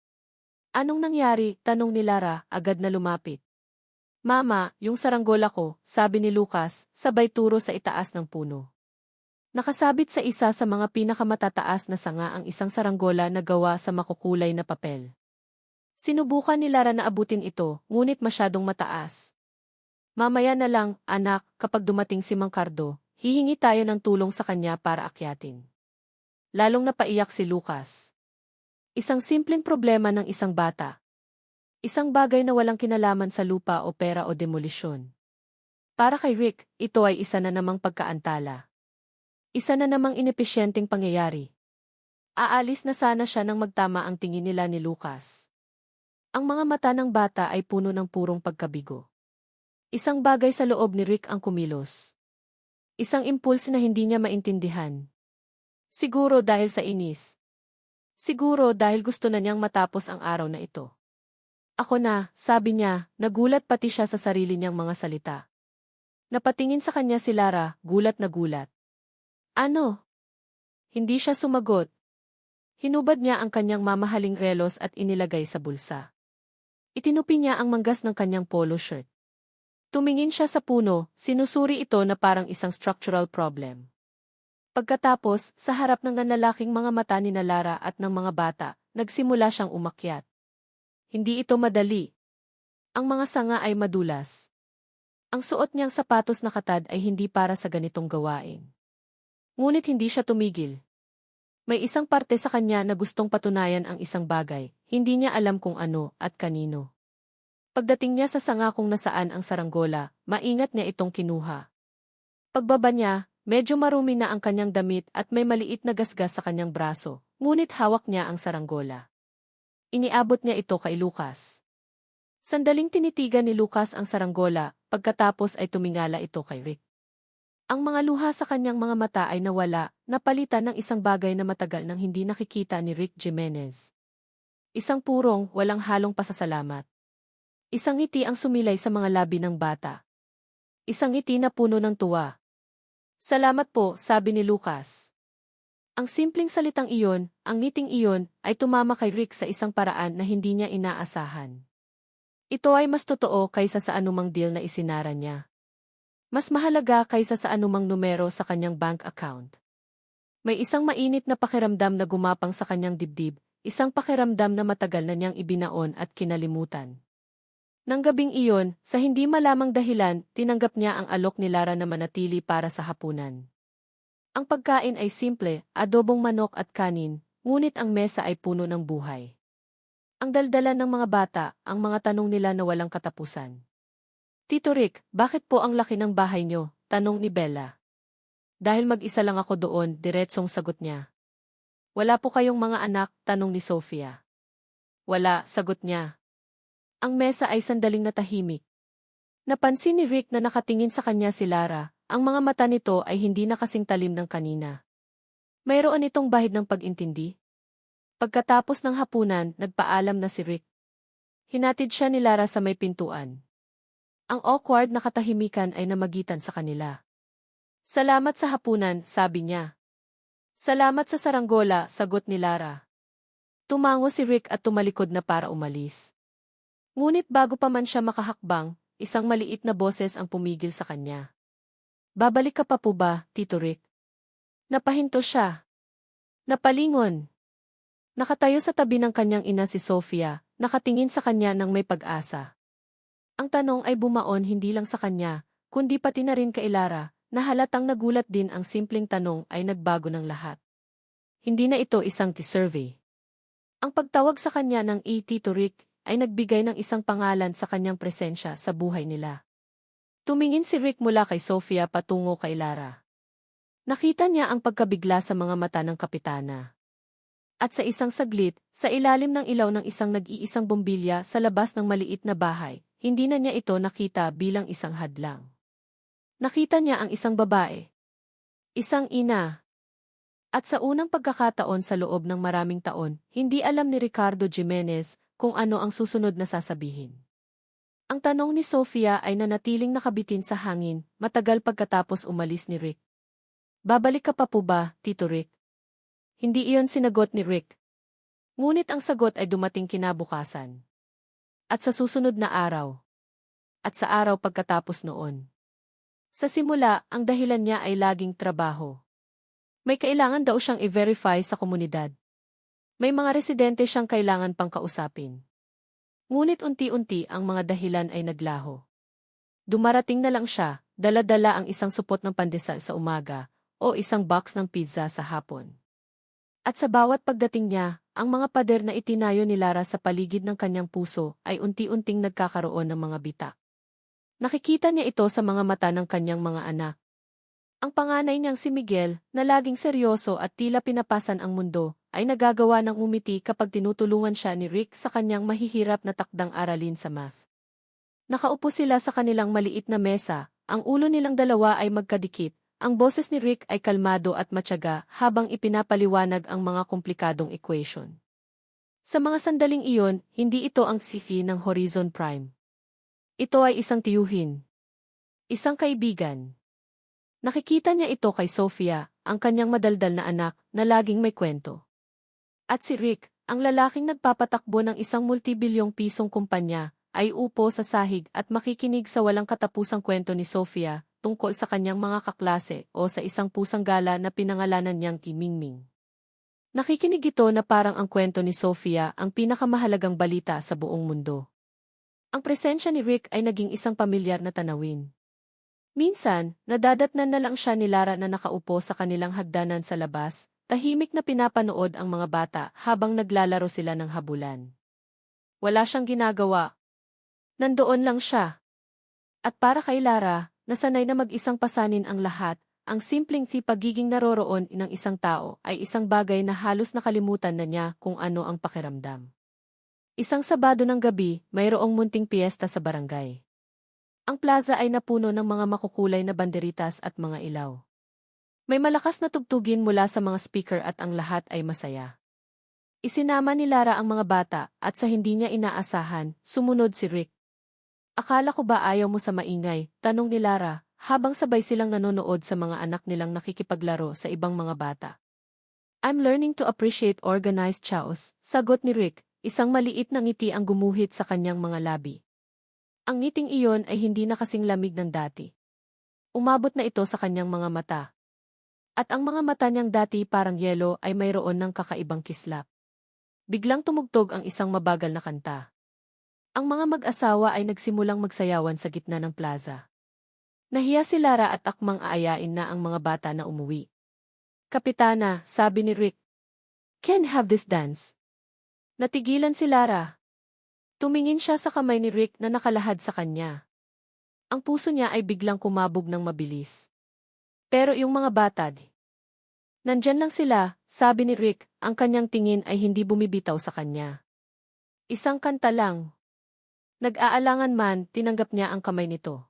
Speaker 1: Anong nangyari? Tanong ni Lara, agad na lumapit. Mama, yung saranggola ko, sabi ni Lucas, sabay turo sa itaas ng puno. Nakasabit sa isa sa mga pinakamatataas na sanga ang isang saranggola na gawa sa makukulay na papel. Sinubukan ni Lara na abutin ito, ngunit masyadong mataas. Mamaya na lang, anak, kapag dumating si Mang Cardo, hihingi tayo ng tulong sa kanya para akyatin. Lalong napaiyak si Lucas. Isang simpleng problema ng isang bata. Isang bagay na walang kinalaman sa lupa o pera o demolisyon. Para kay Rick, ito ay isa na namang pagkaantala. Isa na namang inepesyenteng pangyayari. Aalis na sana siya nang magtama ang tingin nila ni Lucas. Ang mga mata ng bata ay puno ng purong pagkabigo. Isang bagay sa loob ni Rick ang kumilos. Isang impulse na hindi niya maintindihan. Siguro dahil sa inis. Siguro dahil gusto na niyang matapos ang araw na ito. Ako na, sabi niya, nagulat pati siya sa sarili niyang mga salita. Napatingin sa kanya si Lara, gulat na gulat. Ano? Hindi siya sumagot. Hinubad niya ang kanyang mamahaling relos at inilagay sa bulsa. Itinupi niya ang manggas ng kanyang polo shirt. Tumingin siya sa puno, sinusuri ito na parang isang structural problem. Pagkatapos, sa harap ng nanlalaking mga mata ni Lara at ng mga bata, nagsimula siyang umakyat. Hindi ito madali. Ang mga sanga ay madulas. Ang suot niyang sapatos na katad ay hindi para sa ganitong gawain. Ngunit hindi siya tumigil. May isang parte sa kanya na gustong patunayan ang isang bagay, hindi niya alam kung ano at kanino. Pagdating niya sa sanga kung nasaan ang saranggola, maingat niya itong kinuha. Pagbaba niya, medyo marumi na ang kanyang damit at may maliit na gasgas sa kanyang braso, ngunit hawak niya ang saranggola. Iniabot niya ito kay Lucas. Sandaling tinitigan ni Lucas ang saranggola, pagkatapos ay tumingala ito kay Rick. Ang mga luha sa kanyang mga mata ay nawala, napalitan ng isang bagay na matagal nang hindi nakikita ni Rick Jimenez. Isang purong, walang halong pasasalamat. Isang ngiti ang sumilay sa mga labi ng bata. Isang ngiti na puno ng tuwa. Salamat po, sabi ni Lucas. Ang simpleng salitang iyon, ang ngiting iyon, ay tumama kay Rick sa isang paraan na hindi niya inaasahan. Ito ay mas totoo kaysa sa anumang deal na isinara niya. Mas mahalaga kaysa sa anumang numero sa kanyang bank account. May isang mainit na pakiramdam na gumapang sa kanyang dibdib, isang pakiramdam na matagal na niyang ibinaon at kinalimutan. Nang gabing iyon, sa hindi malamang dahilan, tinanggap niya ang alok ni Lara na manatili para sa hapunan. Ang pagkain ay simple, adobong manok at kanin, ngunit ang mesa ay puno ng buhay. Ang daldalan ng mga bata, ang mga tanong nila na walang katapusan. Tito Rick, bakit po ang laki ng bahay niyo? Tanong ni Bella. Dahil mag-isa lang ako doon, diretsong sagot niya. Wala po kayong mga anak? Tanong ni Sofia. Wala, sagot niya. Ang mesa ay sandaling natahimik. Napansin ni Rick na nakatingin sa kanya si Lara, ang mga mata nito ay hindi na kasing talim ng kanina. Mayroon itong bahid ng pag-intindi. Pagkatapos ng hapunan, nagpaalam na si Rick. Hinatid siya ni Lara sa may pintuan. Ang awkward na katahimikan ay namagitan sa kanila. Salamat sa hapunan, sabi niya. Salamat sa saranggola, sagot ni Lara. Tumango si Rick at tumalikod na para umalis. Ngunit bago pa man siya makahakbang, isang maliit na boses ang pumigil sa kanya. Babalik ka pa po ba, Tito Rick? Napahinto siya. Napalingon. Nakatayo sa tabi ng kanyang ina si Sofia, nakatingin sa kanya ng may pag-asa. Ang tanong ay bumaon hindi lang sa kanya, kundi pati na rin kay Lara, na halatang nagulat din ang simpleng tanong ay nagbago ng lahat. Hindi na ito isang survey. Ang pagtawag sa kanya ng Tito Rick ay nagbigay ng isang pangalan sa kanyang presensya sa buhay nila. Tumingin si Rick mula kay Sofia patungo kay Lara. Nakita niya ang pagkabigla sa mga mata ng kapitana. At sa isang saglit, sa ilalim ng ilaw ng isang nag-iisang bombilya sa labas ng maliit na bahay, hindi na niya ito nakita bilang isang hadlang. Nakita niya ang isang babae. Isang ina. At sa unang pagkakataon sa loob ng maraming taon, hindi alam ni Ricardo Jimenez kung ano ang susunod na sasabihin. Ang tanong ni Sofia ay nanatiling nakabitin sa hangin, matagal pagkatapos umalis ni Rick. Babalik ka pa po ba, Tito Rick? Hindi iyon sinagot ni Rick. Ngunit ang sagot ay dumating kinabukasan. At sa susunod na araw. At sa araw pagkatapos noon. Sa simula, ang dahilan niya ay laging trabaho. May kailangan daw siyang i-verify sa komunidad. May mga residente siyang kailangan pang kausapin. Ngunit unti-unti ang mga dahilan ay naglaho. Dumarating na lang siya, dala-dala ang isang supot ng pandesal sa umaga, o isang box ng pizza sa hapon. At sa bawat pagdating niya, ang mga pader na itinayo ni Lara sa paligid ng kanyang puso ay unti-unting nagkakaroon ng mga bitak. Nakikita niya ito sa mga mata ng kanyang mga anak. Ang panganay niyang si Miguel, na laging seryoso at tila pinapasan ang mundo, ay nagagawa ng umiti kapag tinutulungan siya ni Rick sa kanyang mahihirap na takdang aralin sa math. Nakaupo sila sa kanilang maliit na mesa, ang ulo nilang dalawa ay magkadikit. Ang boses ni Rick ay kalmado at matyaga habang ipinapaliwanag ang mga komplikadong equation. Sa mga sandaling iyon, hindi ito ang sifi ng Horizon Prime. Ito ay isang tiyuhin. Isang kaibigan. Nakikita niya ito kay Sofia, ang kanyang madaldal na anak, na laging may kwento. At si Rick, ang lalaking nagpapatakbo ng isang multibilyong pisong kumpanya, ay upo sa sahig at makikinig sa walang katapusang kwento ni Sofia, tungkol sa kanyang mga kaklase o sa isang pusang gala na pinangalanan niyang Kimingming. Nakikinig ito na parang ang kwento ni Sofia ang pinakamahalagang balita sa buong mundo. Ang presensya ni Rick ay naging isang pamilyar na tanawin. Minsan, nadadatnan na lang siya ni Lara na nakaupo sa kanilang hagdanan sa labas, tahimik na pinapanood ang mga bata habang naglalaro sila ng habulan. Wala siyang ginagawa. Nandoon lang siya. At para kay Lara, nasanay na mag-isang pasanin ang lahat, ang simpleng pagiging naroroon ng isang tao ay isang bagay na halos nakalimutan na niya kung ano ang pakiramdam. Isang Sabado ng gabi, mayroong munting piyesta sa barangay. Ang plaza ay napuno ng mga makukulay na banderitas at mga ilaw. May malakas na tugtugin mula sa mga speaker at ang lahat ay masaya. Isinama ni Lara ang mga bata at sa hindi niya inaasahan, sumunod si Rick. Akala ko ba ayaw mo sa maingay? Tanong ni Lara, habang sabay silang nanonood sa mga anak nilang nakikipaglaro sa ibang mga bata. I'm learning to appreciate organized chaos, sagot ni Rick, isang maliit na ngiti ang gumuhit sa kanyang mga labi. Ang ngiting iyon ay hindi na kasing lamig ng dati. Umabot na ito sa kanyang mga mata. At ang mga mata niyang dati parang yelo ay mayroon ng kakaibang kislap. Biglang tumugtog ang isang mabagal na kanta. Ang mga mag-asawa ay nagsimulang magsayawan sa gitna ng plaza. Nahiya si Lara at akmang aayain na ang mga bata na umuwi. Kapitana, sabi ni Rick. Can have this dance. Natigilan si Lara. Tumingin siya sa kamay ni Rick na nakalahad sa kanya. Ang puso niya ay biglang kumabog ng mabilis. Pero yung mga bata, nandyan lang sila, sabi ni Rick, ang kanyang tingin ay hindi bumibitaw sa kanya. Isang kanta lang. Nag-aalangan man, tinanggap niya ang kamay nito.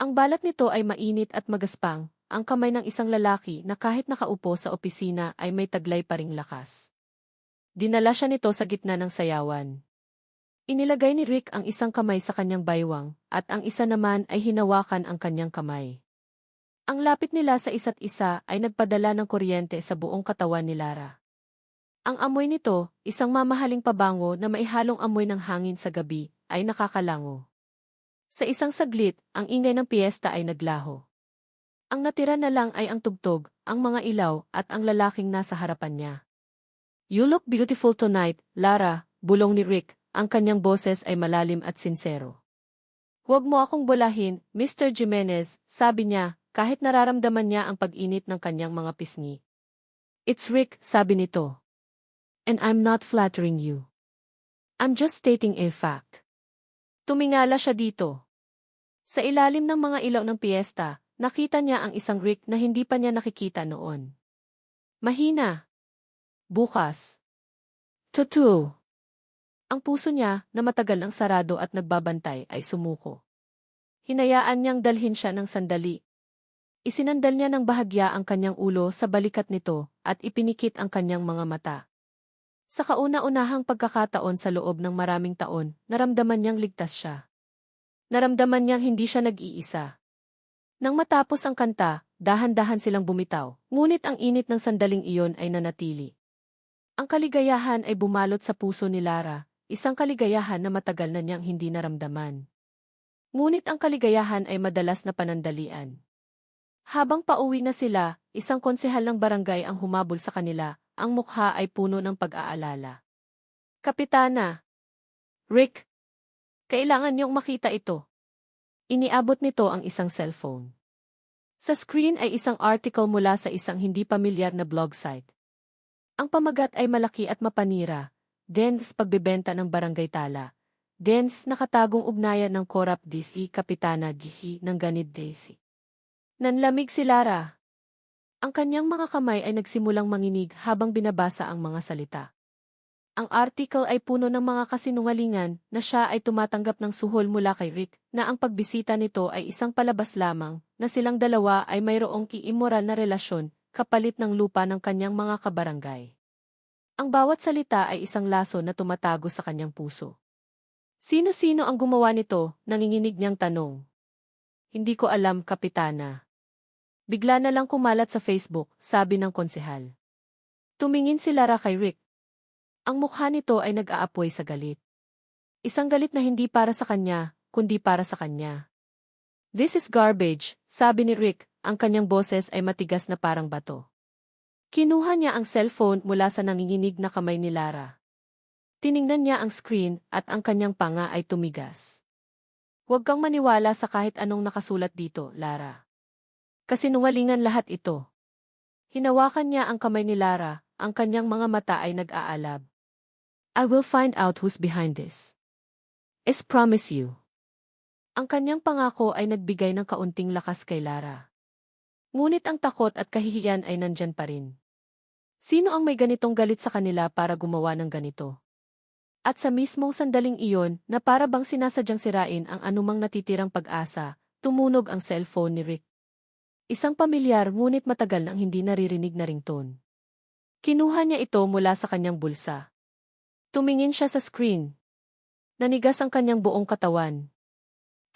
Speaker 1: Ang balat nito ay mainit at magaspang, ang kamay ng isang lalaki na kahit nakaupo sa opisina ay may taglay pa ring lakas. Dinala siya nito sa gitna ng sayawan. Inilagay ni Rick ang isang kamay sa kanyang baywang, at ang isa naman ay hinawakan ang kanyang kamay. Ang lapit nila sa isa't isa ay nagpadala ng kuryente sa buong katawan ni Lara. Ang amoy nito, isang mamahaling pabango na maihalong amoy ng hangin sa gabi, ay nakakalango. Sa isang saglit, ang ingay ng piyesta ay naglaho. Ang natira na lang ay ang tugtog, ang mga ilaw, at ang lalaking nasa harapan niya. "You look beautiful tonight, Lara," bulong ni Rick, ang kanyang boses ay malalim at sinsero. "Huwag mo akong bulahin, Mr. Jimenez," sabi niya, kahit nararamdaman niya ang pag-init ng kanyang mga pisngi. "It's Rick," sabi nito. "And I'm not flattering you. I'm just stating a fact." Tumingala siya dito. Sa ilalim ng mga ilaw ng piyesta, nakita niya ang isang Rick na hindi pa niya nakikita noon. Mahina. Bukas. Tutu. Ang puso niya, na matagal ang sarado at nagbabantay, ay sumuko. Hinayaan niyang dalhin siya ng sandali. Isinandal niya ng bahagya ang kanyang ulo sa balikat nito at ipinikit ang kanyang mga mata. Sa kauna-unahang pagkakataon sa loob ng maraming taon, naramdaman niyang ligtas siya. Naramdaman niyang hindi siya nag-iisa. Nang matapos ang kanta, dahan-dahan silang bumitaw, ngunit ang init ng sandaling iyon ay nanatili. Ang kaligayahan ay bumalot sa puso ni Lara, isang kaligayahan na matagal na niyang hindi naramdaman. Ngunit ang kaligayahan ay madalas na panandalian. Habang pauwi na sila, isang konsehal ng barangay ang humabol sa kanila, ang mukha ay puno ng pag-aalala. "Kapitana! Rick! Kailangan niyong makita ito." Iniabot nito ang isang cellphone. Sa screen ay isang article mula sa isang hindi pamilyar na blog site. Ang pamagat ay malaki at mapanira, "Dens pagbebenta ng barangay tala. Dens nakatagong ugnayan ng korap disi Kapitana Dihi ng ganid desi." Nanlamig si Lara. Ang kanyang mga kamay ay nagsimulang manginig habang binabasa ang mga salita. Ang article ay puno ng mga kasinungalingan na siya ay tumatanggap ng suhol mula kay Rick, na ang pagbisita nito ay isang palabas lamang, na silang dalawa ay mayroong immoral na relasyon, kapalit ng lupa ng kanyang mga kabarangay. Ang bawat salita ay isang laso na tumatago sa kanyang puso. "Sino-sino ang gumawa nito?" nanginginig niyang tanong. "Hindi ko alam, Kapitana." Bigla na lang kumalat sa Facebook, sabi ng konsehal. Tumingin si Lara kay Rick. Ang mukha nito ay nag-aapoy sa galit. Isang galit na hindi para sa kanya, kundi para sa kanya. "This is garbage," sabi ni Rick, ang kanyang boses ay matigas na parang bato. Kinuha niya ang cellphone mula sa nanginginig na kamay ni Lara. Tiningnan niya ang screen at ang kanyang panga ay tumigas. "Huwag kang maniwala sa kahit anong nakasulat dito, Lara. Kasinungalingan lahat ito." Hinawakan niya ang kamay ni Lara, ang kanyang mga mata ay nag-aalab. "I will find out who's behind this. I promise you." Ang kanyang pangako ay nagbigay ng kaunting lakas kay Lara. Ngunit ang takot at kahihiyan ay nandyan pa rin. Sino ang may ganitong galit sa kanila para gumawa ng ganito? At sa mismong sandaling iyon, na para bang sinasadyang sirain ang anumang natitirang pag-asa, tumunog ang cellphone ni Rick. Isang pamilyar ngunit matagal nang hindi naririnig na ringtone. Kinuha niya ito mula sa kanyang bulsa. Tumingin siya sa screen. Nanigas ang kanyang buong katawan.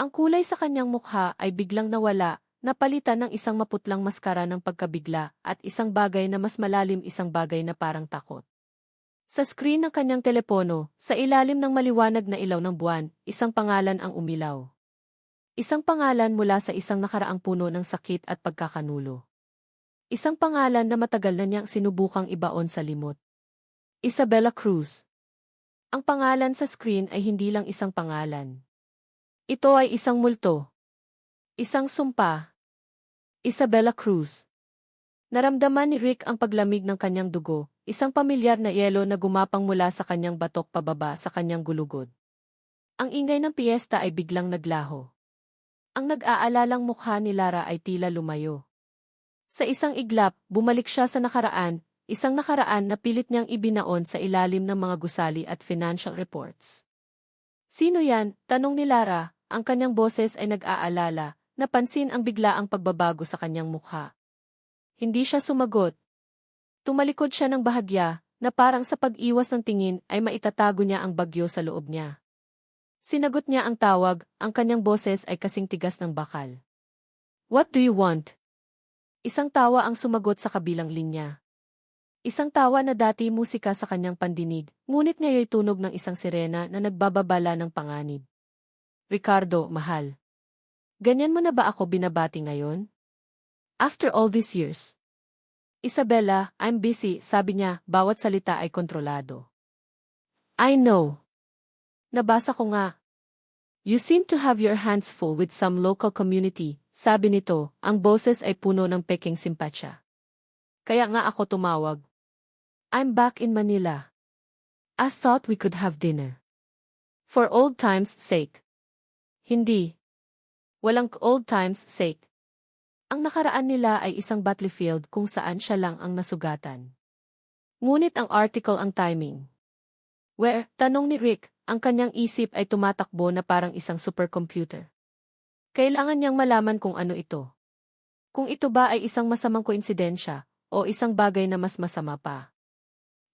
Speaker 1: Ang kulay sa kanyang mukha ay biglang nawala, napalitan ng isang maputlang maskara ng pagkabigla at isang bagay na mas malalim, isang bagay na parang takot. Sa screen ng kanyang telepono, sa ilalim ng maliwanag na ilaw ng buwan, isang pangalan ang umilaw. Isang pangalan mula sa isang nakaraang puno ng sakit at pagkakanulo. Isang pangalan na matagal na niyang sinubukang ibaon sa limot. Isabella Cruz. Ang pangalan sa screen ay hindi lang isang pangalan. Ito ay isang multo. Isang sumpa. Isabella Cruz. Naramdaman ni Rick ang paglamig ng kanyang dugo, isang pamilyar na yelo na gumapang mula sa kanyang batok pababa sa kanyang gulugod. Ang ingay ng piyesta ay biglang naglaho. Ang nag-aalalang mukha ni Lara ay tila lumayo. Sa isang iglap, bumalik siya sa nakaraan, isang nakaraan na pilit niyang ibinaon sa ilalim ng mga gusali at financial reports. Sino yan? Tanong ni Lara, ang kanyang boses ay nag-aalala, napansin ang biglaang pagbabago sa kanyang mukha. Hindi siya sumagot. Tumalikod siya ng bahagya, na parang sa pag-iwas ng tingin ay maitatago niya ang bagyo sa loob niya. Sinagot niya ang tawag, ang kanyang boses ay kasing tigas ng bakal. What do you want? Isang tawa ang sumagot sa kabilang linya. Isang tawa na dati musika sa kanyang pandinig, ngunit ngayon'y tunog ng isang sirena na nagbababala ng panganib. Ricardo, mahal. Ganyan mo na ba ako binabati ngayon? After all these years. Isabella, I'm busy, sabi niya, bawat salita ay kontrolado. I know. Nabasa ko nga. You seem to have your hands full with some local community, sabi nito, ang boses ay puno ng peking simpatsya. Kaya nga ako tumawag. I'm back in Manila. I thought we could have dinner. For old times' sake. Hindi. Walang old times' sake. Ang nakaraan nila ay isang battlefield kung saan siya lang ang nasugatan. Ngunit ang article ang timing. Where, tanong ni Rick, ang kanyang isip ay tumatakbo na parang isang supercomputer. Kailangan niyang malaman kung ano ito. Kung ito ba ay isang masamang koinsidensya, o isang bagay na mas masama pa.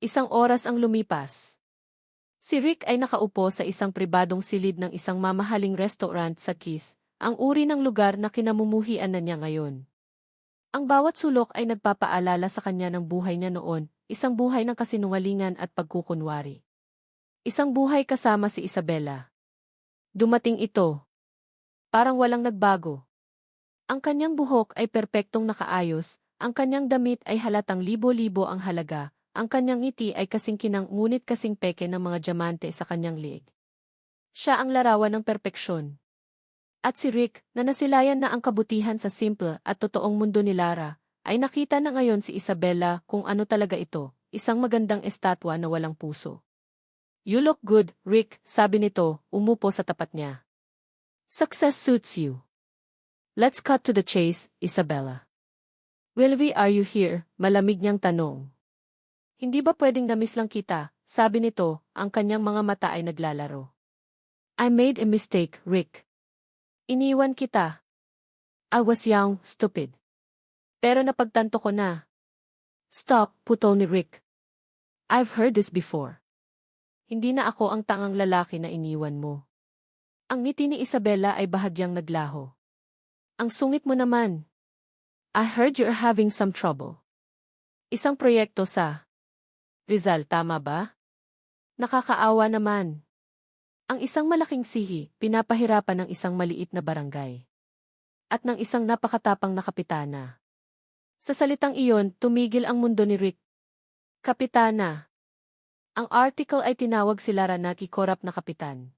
Speaker 1: Isang oras ang lumipas. Si Rick ay nakaupo sa isang pribadong silid ng isang mamahaling restaurant sa Keys, ang uri ng lugar na kinamumuhian na niya ngayon. Ang bawat sulok ay nagpapaalala sa kanya ng buhay niya noon, isang buhay ng kasinungalingan at pagkukunwari. Isang buhay kasama si Isabella. Dumating ito. Parang walang nagbago. Ang kanyang buhok ay perpektong nakaayos, ang kanyang damit ay halatang libo-libo ang halaga, ang kanyang ngiti ay kasing kinang ngunit kasing peke ng mga diamante sa kanyang liig. Siya ang larawan ng perpeksyon. At si Rick, na nasilayan na ang kabutihan sa simple at totoong mundo ni Lara, ay nakita na ngayon si Isabella kung ano talaga ito, isang magandang estatwa na walang puso. You look good, Rick, sabi nito, umupo sa tapat niya. Success suits you. Let's cut to the chase, Isabella. Wilby, are you here? Malamig niyang tanong. Hindi ba pwedeng namiss lang kita, sabi nito, ang kanyang mga mata ay naglalaro. I made a mistake, Rick. Iniwan kita. I was young, stupid. Pero napagtanto ko na. Stop, putol ni Rick. I've heard this before. Hindi na ako ang tangang lalaki na iniwan mo. Ang ngiti ni Isabella ay bahagyang naglaho. Ang sungit mo naman. I heard you're having some trouble. Isang proyekto sa Rizal, tama ba? Nakakaawa naman. Ang isang malaking sihi, pinapahirapan ng isang maliit na barangay. At ng isang napakatapang na kapitana. Sa salitang iyon, tumigil ang mundo ni Rick. Kapitana. Ang article ay tinawag si Lara na kikorap na kapitan.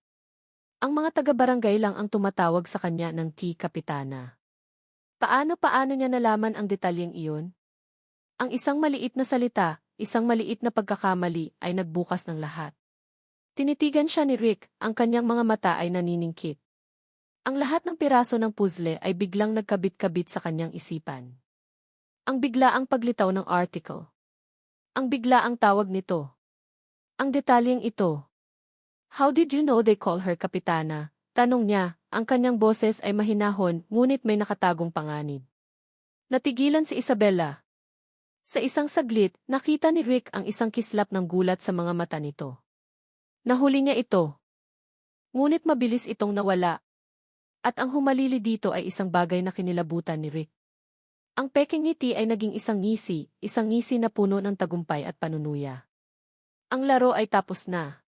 Speaker 1: Ang mga taga-barangay lang ang tumatawag sa kanya ng Kapitana. Paano niya nalaman ang detalyeng iyon? Ang isang maliit na salita, isang maliit na pagkakamali ay nagbukas ng lahat. Tinitigan siya ni Rick, ang kanyang mga mata ay naniningkit. Ang lahat ng piraso ng puzzle ay biglang nagkabit-kabit sa kanyang isipan. Ang biglaang paglitaw ng article. Ang biglaang tawag nito. Ang detalyeng ito. How did you know they call her Kapitana? Tanong niya, ang kanyang boses ay mahinahon ngunit may nakatagong panganib. Natigilan si Isabella. Sa isang saglit, nakita ni Rick ang isang kislap ng gulat sa mga mata nito. Nahuli niya ito. Ngunit mabilis itong nawala. At ang humalili dito ay isang bagay na kinilabutan ni Rick. Ang peking ngiti ay naging isang ngisi na puno ng tagumpay at panunuya. Ang laro ay tapos na.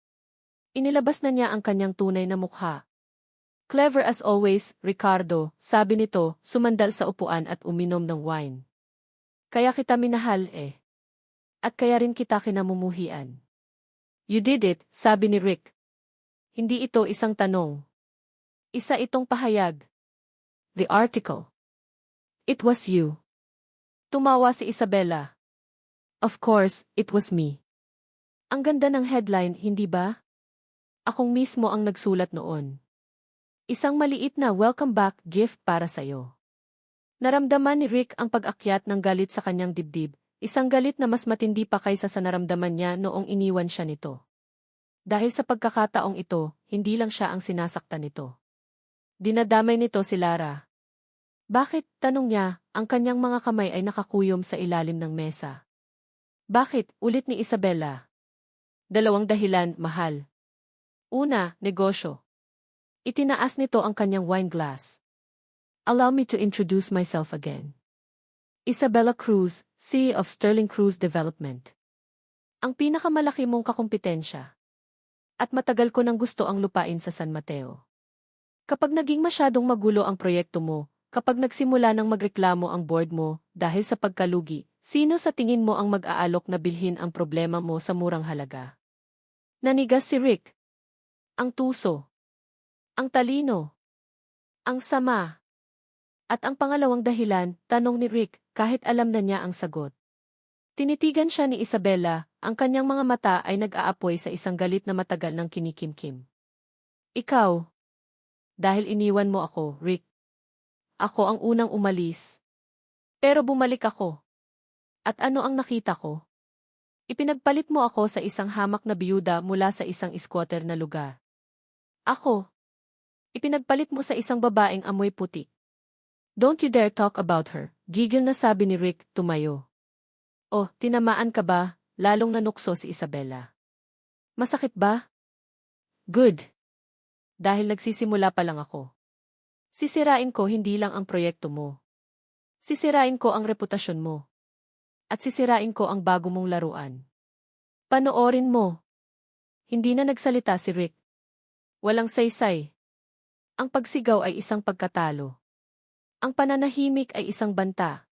Speaker 1: Inilabas na niya ang kanyang tunay na mukha. Clever as always, Ricardo, sabi nito, sumandal sa upuan at uminom ng wine. Kaya kita minahal eh. At kaya rin kita kinamumuhian. You did it, sabi ni Rick. Hindi ito isang tanong. Isa itong pahayag. The article. It was you. Tumawa si Isabella. Of course, it was me. Ang ganda ng headline, hindi ba? Akong mismo ang nagsulat noon. Isang maliit na welcome back gift para sa'yo. Naramdaman ni Rick ang pag-akyat ng galit sa kanyang dibdib, isang galit na mas matindi pa kaysa sa naramdaman niya noong iniwan siya nito. Dahil sa pagkakataong ito, hindi lang siya ang sinasaktan nito. Dinadamay nito si Lara. Bakit, tanong niya, ang kanyang mga kamay ay nakakuyom sa ilalim ng mesa. Bakit, ulit ni Isabela. Dalawang dahilan, mahal. Una, negosyo. Itinaas nito ang kanyang wine glass. Allow me to introduce myself again. Isabella Cruz, CEO of Sterling Cruz Development. Ang pinakamalaki mong kakumpetensya. At matagal ko nang gusto ang lupain sa San Mateo. Kapag naging masyadong magulo ang proyekto mo, kapag nagsimula ng magreklamo ang board mo dahil sa pagkalugi, sino sa tingin mo ang mag-aalok na bilhin ang problema mo sa murang halaga? Nanigas si Rick. Ang tuso. Ang talino. Ang sama. At ang pangalawang dahilan, tanong ni Rick, kahit alam na niya ang sagot. Tinitigan siya ni Isabela, ang kanyang mga mata ay nag-aapoy sa isang galit na matagal ng kinikimkim. Ikaw. Dahil iniwan mo ako, Rick. Ako ang unang umalis. Pero bumalik ako. At ano ang nakita ko? Ipinagpalit mo ako sa isang hamak na biyuda mula sa isang squatter na lugar. Ako. Ipinagpalit mo sa isang babaeng amoy putik. Don't you dare talk about her, gigil na sabi ni Rick, tumayo. Oh, tinamaan ka ba? Lalong nanukso si Isabela. Masakit ba? Good. Dahil nagsisimula pa lang ako. Sisirain ko hindi lang ang proyekto mo. Sisirain ko ang reputasyon mo. At sisirain ko ang bago mong laruan. Panoorin mo. Hindi na nagsalita si Rick. Walang saysay. Ang pagsigaw ay isang pagkatalo. Ang pananahimik ay isang banta.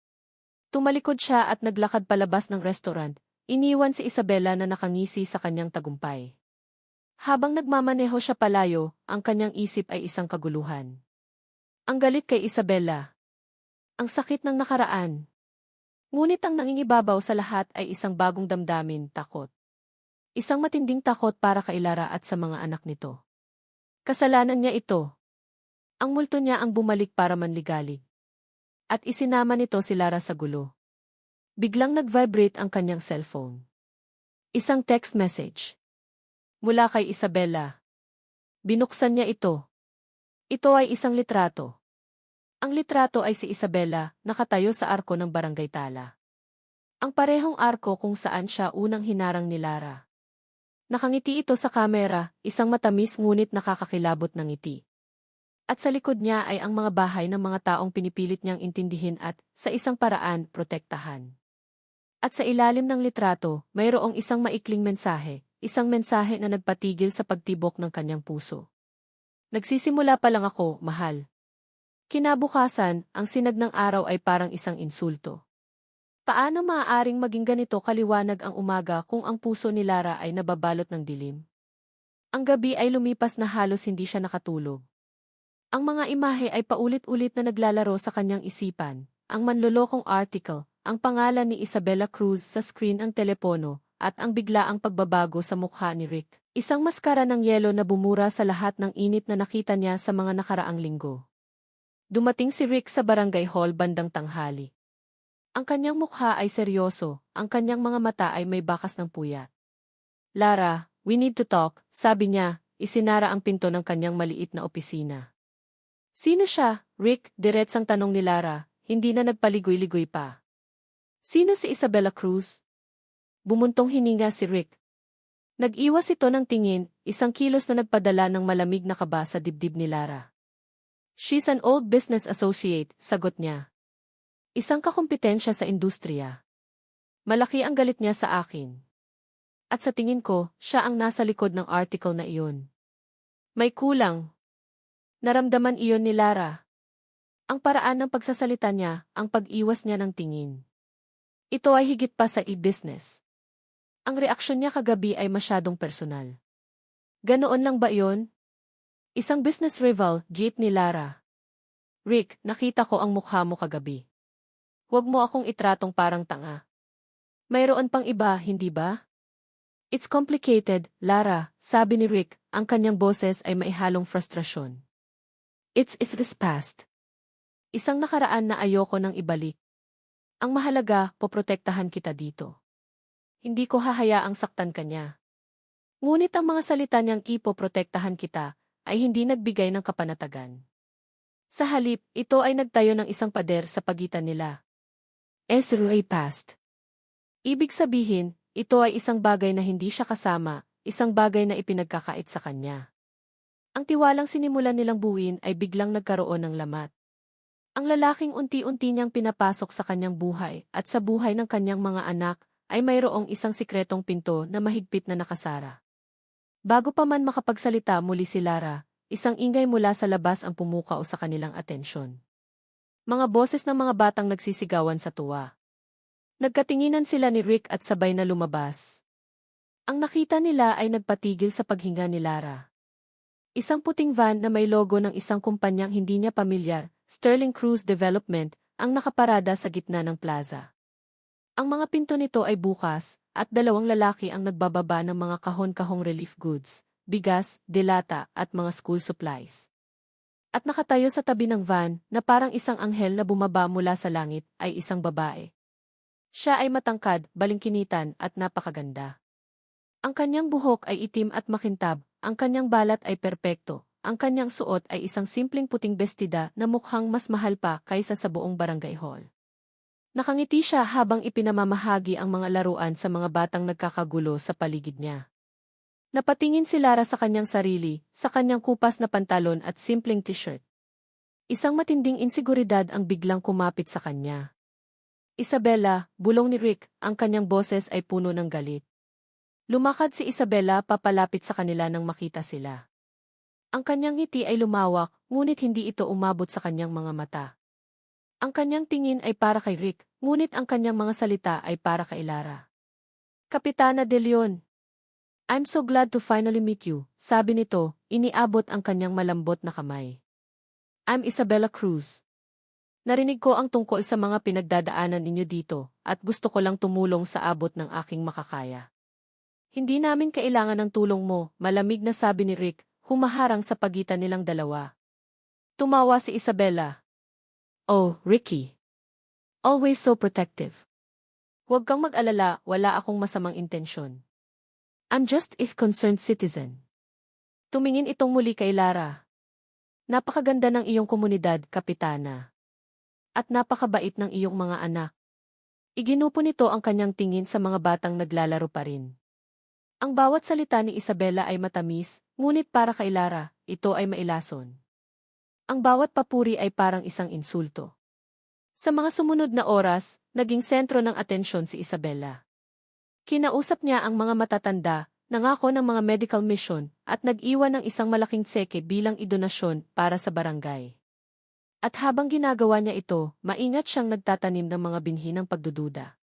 Speaker 1: Tumalikod siya at naglakad palabas ng restaurant, iniwan si Isabela na nakangisi sa kanyang tagumpay. Habang nagmamaneho siya palayo, ang kanyang isip ay isang kaguluhan. Ang galit kay Isabela. Ang sakit ng nakaraan. Ngunit ang nangingibabaw sa lahat ay isang bagong damdamin, takot. Isang matinding takot para kay Lara at sa mga anak nito. Kasalanan niya ito. Ang multo niya ang bumalik para manligalig. At isinama nito si Lara sa gulo. Biglang nag-vibrate ang kanyang cellphone. Isang text message. Mula kay Isabela. Binuksan niya ito. Ito ay isang litrato. Ang litrato ay si Isabela, nakatayo sa arko ng Barangay Tala. Ang parehong arko kung saan siya unang hinarang ni Lara. Nakangiti ito sa kamera, isang matamis ngunit nakakakilabot na ngiti. At sa likod niya ay ang mga bahay ng mga taong pinipilit niyang intindihin at, sa isang paraan, protektahan. At sa ilalim ng litrato, mayroong isang maikling mensahe, isang mensahe na nagpatigil sa pagtibok ng kanyang puso. Nagsisimula pa lang ako, mahal. Kinabukasan, ang sinag ng araw ay parang isang insulto. Paano maaaring maging ganito kaliwanag ang umaga kung ang puso ni Lara ay nababalot ng dilim? Ang gabi ay lumipas na halos hindi siya nakatulog. Ang mga imahe ay paulit-ulit na naglalaro sa kanyang isipan, ang manlolokong article, ang pangalan ni Isabella Cruz sa screen ang telepono, at ang biglaang pagbabago sa mukha ni Rick. Isang maskara ng yelo na bumura sa lahat ng init na nakita niya sa mga nakaraang linggo. Dumating si Rick sa barangay hall bandang tanghali. Ang kanyang mukha ay seryoso, ang kanyang mga mata ay may bakas ng puyat. Lara, we need to talk, sabi niya, isinara ang pinto ng kanyang maliit na opisina. Sino siya, Rick? Diretsang tanong ni Lara, hindi na nagpaligoy-ligoy pa. Sino si Isabella Cruz? Bumuntong hininga si Rick. Nag-iwas ito ng tingin, isang kilos na nagpadala ng malamig na kaba sa dibdib ni Lara. She's an old business associate, sagot niya. Isang kakumpetensya sa industriya. Malaki ang galit niya sa akin. At sa tingin ko, siya ang nasa likod ng article na iyon. May kulang. Naramdaman iyon ni Lara. Ang paraan ng pagsasalita niya, ang pag-iwas niya ng tingin. Ito ay higit pa sa e-business. Ang reaksyon niya kagabi ay masyadong personal. Ganoon lang ba iyon? Isang business rival, git ni Lara. Rick, nakita ko ang mukha mo kagabi. Huwag mo akong itratong parang tanga. Mayroon pang iba, hindi ba? It's complicated, Lara, sabi ni Rick, ang kanyang boses ay maihalong frustrasyon. It's if this past. Isang nakaraan na ayoko nang ibalik. Ang mahalaga, poprotektahan kita dito. Hindi ko hahayaang saktan ka niya. Ngunit ang mga salita niyang ipoprotektahan kita ay hindi nagbigay ng kapanatagan. Sa halip, ito ay nagtayo ng isang pader sa pagitan nila. Ezra passed. Ibig sabihin, ito ay isang bagay na hindi siya kasama, isang bagay na ipinagkakait sa kanya. Ang tiwalang sinimulan nilang buuin ay biglang nagkaroon ng lamat. Ang lalaking unti-unti niyang pinapasok sa kanyang buhay at sa buhay ng kanyang mga anak ay mayroong isang sikretong pinto na mahigpit na nakasara. Bago pa man makapagsalita muli si Lara, isang ingay mula sa labas ang pumukaw sa kanilang atensyon. Mga boses ng mga batang nagsisigawan sa tuwa. Nagkatinginan sila ni Rick at sabay na lumabas. Ang nakita nila ay nagpatigil sa paghinga ni Lara. Isang puting van na may logo ng isang kumpanyang hindi niya pamilyar, Sterling Cruise Development, ang nakaparada sa gitna ng plaza. Ang mga pinto nito ay bukas, at dalawang lalaki ang nagbababa ng mga kahon-kahong relief goods, bigas, delata, at mga school supplies. At nakatayo sa tabi ng van, na parang isang anghel na bumaba mula sa langit, ay isang babae. Siya ay matangkad, balingkinitan, at napakaganda. Ang kanyang buhok ay itim at makintab, ang kanyang balat ay perpekto, ang kanyang suot ay isang simpleng puting bestida na mukhang mas mahal pa kaysa sa buong barangay hall. Nakangiti siya habang ipinamamahagi ang mga laruan sa mga batang nagkakagulo sa paligid niya. Napatingin si Lara sa kanyang sarili, sa kanyang kupas na pantalon at simpleng t-shirt. Isang matinding insiguridad ang biglang kumapit sa kanya. Isabella, bulong ni Rick, ang kanyang boses ay puno ng galit. Lumakad si Isabella papalapit sa kanila nang makita sila. Ang kanyang ngiti ay lumawak, ngunit hindi ito umabot sa kanyang mga mata. Ang kanyang tingin ay para kay Rick, ngunit ang kanyang mga salita ay para kay Lara. Kapitana De Leon. I'm so glad to finally meet you, sabi nito, iniabot ang kanyang malambot na kamay. I'm Isabella Cruz. Narinig ko ang tungkol sa mga pinagdadaanan ninyo dito, at gusto ko lang tumulong sa abot ng aking makakaya. Hindi namin kailangan ng tulong mo, malamig na sabi ni Rick, humaharang sa pagitan nilang dalawa. Tumawa si Isabella. Oh, Ricky. Always so protective. Huwag kang mag-alala, wala akong masamang intensyon. I'm just a concerned citizen. Tumingin itong muli kay Lara. Napakaganda ng iyong komunidad, Kapitana. At napakabait ng iyong mga anak. Iginupo nito ang kanyang tingin sa mga batang naglalaro pa rin. Ang bawat salita ni Isabella ay matamis, ngunit para kay Lara, ito ay mailason. Ang bawat papuri ay parang isang insulto. Sa mga sumunod na oras, naging sentro ng atensyon si Isabella. Kinausap niya ang mga matatanda, nangako ng mga medical mission, at nag-iwan ng isang malaking tseke bilang idonasyon para sa barangay. At habang ginagawa niya ito, maingat siyang nagtatanim ng mga binhi ng pagdududa.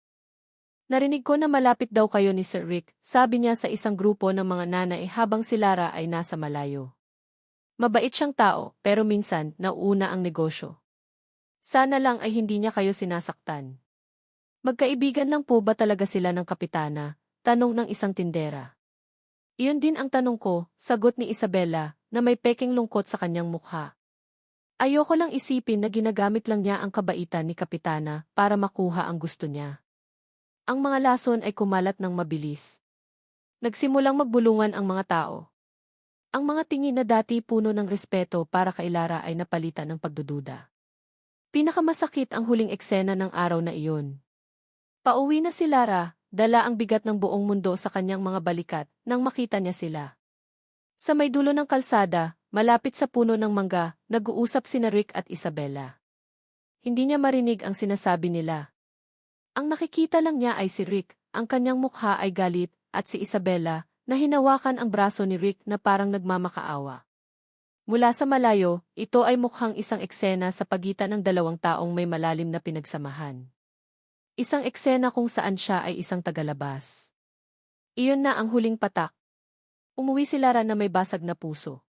Speaker 1: Narinig ko na malapit daw kayo ni Sir Rick, sabi niya sa isang grupo ng mga nanay habang si Lara ay nasa malayo. Mabait siyang tao, pero minsan, nauuna ang negosyo. Sana lang ay hindi niya kayo sinasaktan. Magkaibigan lang po ba talaga sila ng kapitana? Tanong ng isang tindera. Iyon din ang tanong ko, sagot ni Isabella, na may peking lungkot sa kanyang mukha. Ayoko lang isipin na ginagamit lang niya ang kabaitan ni kapitana para makuha ang gusto niya. Ang mga lason ay kumalat ng mabilis. Nagsimulang magbulungan ang mga tao. Ang mga tingin na dati puno ng respeto para kay Lara ay napalitan ng pagdududa. Pinakamasakit ang huling eksena ng araw na iyon. Pauwi na si Lara, dala ang bigat ng buong mundo sa kanyang mga balikat nang makita niya sila. Sa may dulo ng kalsada, malapit sa puno ng mangga, nag-uusap sina Rick at Isabella. Hindi niya marinig ang sinasabi nila. Ang nakikita lang niya ay si Rick, ang kanyang mukha ay galit, at si Isabella, na hinawakan ang braso ni Rick na parang nagmamakaawa. Mula sa malayo, ito ay mukhang isang eksena sa pagitan ng dalawang taong may malalim na pinagsamahan. Isang eksena kung saan siya ay isang tagalabas. Iyon na ang huling patak. Umuwi si Lara na may basag na puso.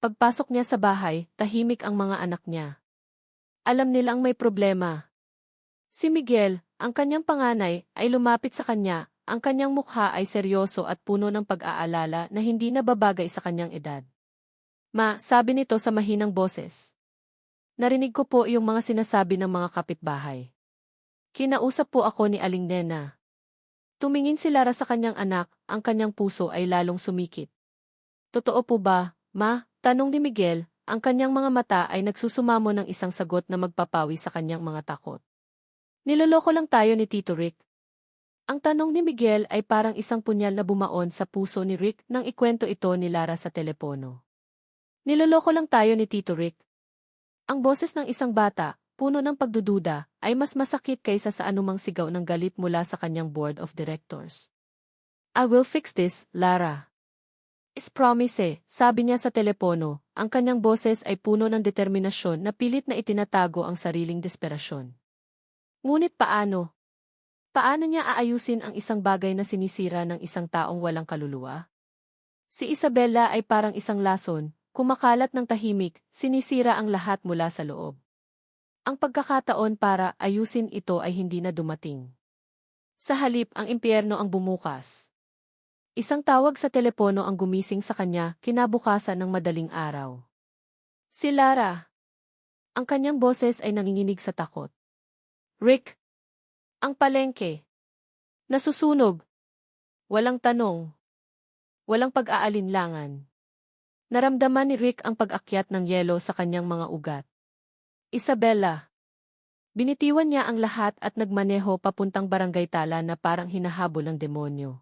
Speaker 1: Pagpasok niya sa bahay, tahimik ang mga anak niya. Alam nilang may problema. Si Miguel, ang kanyang panganay, ay lumapit sa kanya, ang kanyang mukha ay seryoso at puno ng pag-aalala na hindi nababagay sa kanyang edad. Ma, sabi nito sa mahinang boses. Narinig ko po yung mga sinasabi ng mga kapitbahay. Kinausap po ako ni Aling Nena. Tumingin si Lara sa kanyang anak, ang kanyang puso ay lalong sumikip. Totoo po ba, ma? Tanong ni Miguel, ang kanyang mga mata ay nagsusumamo ng isang sagot na magpapawi sa kanyang mga takot. Niloloko lang tayo ni Tito Rick. Ang tanong ni Miguel ay parang isang punyal na bumaon sa puso ni Rick nang ikwento ito ni Lara sa telepono. Niloloko lang tayo ni Tito Rick. Ang boses ng isang bata, puno ng pagdududa, ay mas masakit kaysa sa anumang sigaw ng galit mula sa kanyang board of directors. I will fix this, Lara. Is promise sabi niya sa telepono, ang kanyang boses ay puno ng determinasyon na pilit na itinatago ang sariling desperasyon. Ngunit paano? Paano niya aayusin ang isang bagay na sinisira ng isang taong walang kaluluwa? Si Isabella ay parang isang lason, kumakalat ng tahimik, sinisira ang lahat mula sa loob. Ang pagkakataon para ayusin ito ay hindi na dumating. Sa halip, ang impyerno ang bumukas. Isang tawag sa telepono ang gumising sa kanya kinabukasan ng madaling araw. Si Lara. Ang kanyang boses ay nanginginig sa takot. Rick. Ang palengke. Nasusunog. Walang tanong. Walang pag-aalinlangan. Naramdaman ni Rick ang pag-akyat ng yelo sa kanyang mga ugat. Isabella. Binitiwan niya ang lahat at nagmaneho papuntang barangay Tala na parang hinahabol ng demonyo.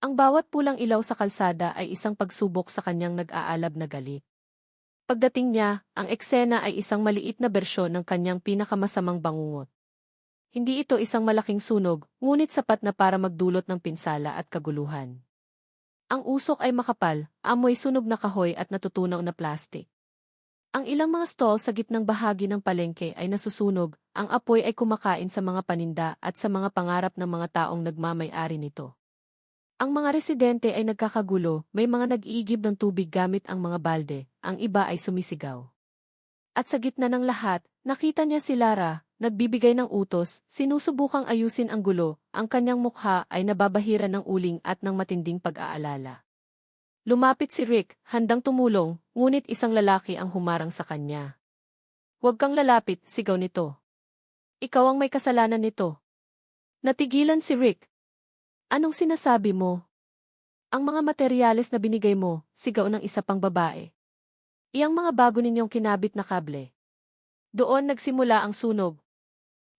Speaker 1: Ang bawat pulang ilaw sa kalsada ay isang pagsubok sa kanyang nag-aalab na galit. Pagdating niya, ang eksena ay isang maliit na bersyon ng kanyang pinakamasamang bangungot. Hindi ito isang malaking sunog, ngunit sapat na para magdulot ng pinsala at kaguluhan. Ang usok ay makapal, amoy sunog na kahoy at natutunaw na plastik. Ang ilang mga stall sa gitnang bahagi ng palengke ay nasusunog, ang apoy ay kumakain sa mga paninda at sa mga pangarap ng mga taong nagmamay-ari nito. Ang mga residente ay nagkakagulo, may mga nag-iigib ng tubig gamit ang mga balde, ang iba ay sumisigaw. At sa gitna ng lahat, nakita niya si Lara, nagbibigay ng utos, sinusubukang ayusin ang gulo, ang kanyang mukha ay nababahira ng uling at ng matinding pag-aalala. Lumapit si Rick, handang tumulong, ngunit isang lalaki ang humarang sa kanya. Huwag kang lalapit, sigaw nito. Ikaw ang may kasalanan nito. Natigilan si Rick. Anong sinasabi mo? Ang mga materyales na binigay mo, sigaw ng isa pang babae. Iyang mga bago ninyong kinabit na kable. Doon nagsimula ang sunog.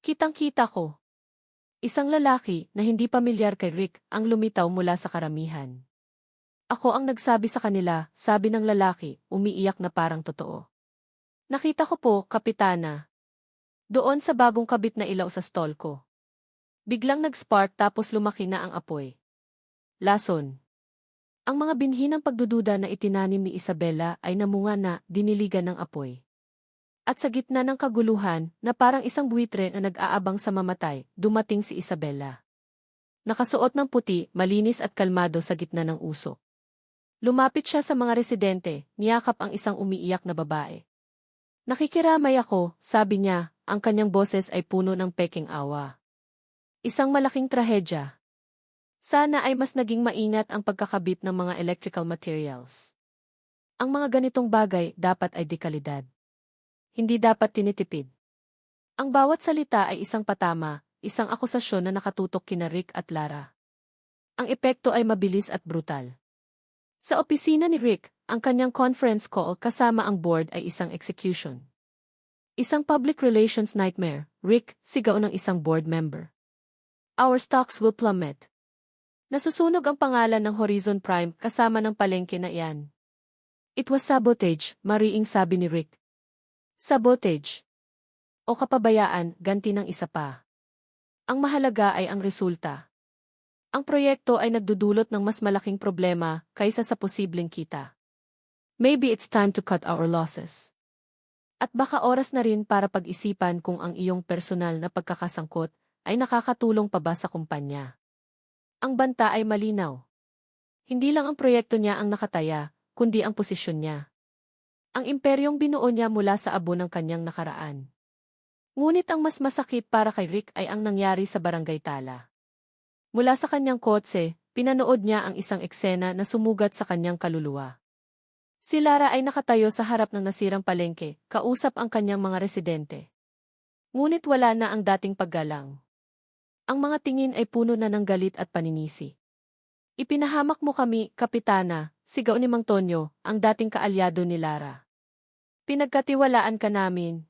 Speaker 1: Kitang-kita ko. Isang lalaki na hindi pamilyar kay Rick ang lumitaw mula sa karamihan. Ako ang nagsabi sa kanila, sabi ng lalaki, umiiyak na parang totoo. Nakita ko po, Kapitana. Doon sa bagong kabit na ilaw sa stall ko. Biglang nag-spark tapos lumaki na ang apoy. Lason. Ang mga binhi ng pagdududa na itinanim ni Isabella ay namunga na diniligan ng apoy. At sa gitna ng kaguluhan, na parang isang buwitre na nag-aabang sa mamatay, dumating si Isabella. Nakasuot ng puti, malinis at kalmado sa gitna ng usok. Lumapit siya sa mga residente, niyakap ang isang umiiyak na babae. Nakikiramay ako, sabi niya, ang kanyang boses ay puno ng peking awa. Isang malaking trahedya. Sana ay mas naging maingat ang pagkakabit ng mga electrical materials. Ang mga ganitong bagay dapat ay dekalidad. Hindi dapat tinitipid. Ang bawat salita ay isang patama, isang akusasyon na nakatutok kina Rick at Lara. Ang epekto ay mabilis at brutal. Sa opisina ni Rick, ang kanyang conference call kasama ang board ay isang execution. Isang public relations nightmare, Rick, sigaw ng isang board member. Our stocks will plummet. Nasusunog ang pangalan ng Horizon Prime kasama ng palengke na iyan. It was sabotage, mariing sabi ni Rick. Sabotage. O kapabayaan, ganti ng isa pa. Ang mahalaga ay ang resulta. Ang proyekto ay nagdudulot ng mas malaking problema kaysa sa posibleng kita. Maybe it's time to cut our losses. At baka oras na rin para pag-isipan kung ang iyong personal na pagkakasangkot ay nakakatulong pa ba sa kumpanya. Ang banta ay malinaw. Hindi lang ang proyekto niya ang nakataya, kundi ang posisyon niya. Ang imperyong binuo niya mula sa abo ng kanyang nakaraan. Ngunit ang mas masakit para kay Rick ay ang nangyari sa Barangay Tala. Mula sa kanyang kotse, pinanood niya ang isang eksena na sumugat sa kanyang kaluluwa. Si Lara ay nakatayo sa harap ng nasirang palengke, kausap ang kanyang mga residente. Ngunit wala na ang dating paggalang. Ang mga tingin ay puno na ng galit at paninisi. Ipinahamak mo kami, Kapitana, sigaw ni Mang Tonyo, ang dating kaalyado ni Lara. Pinagkatiwalaan ka namin.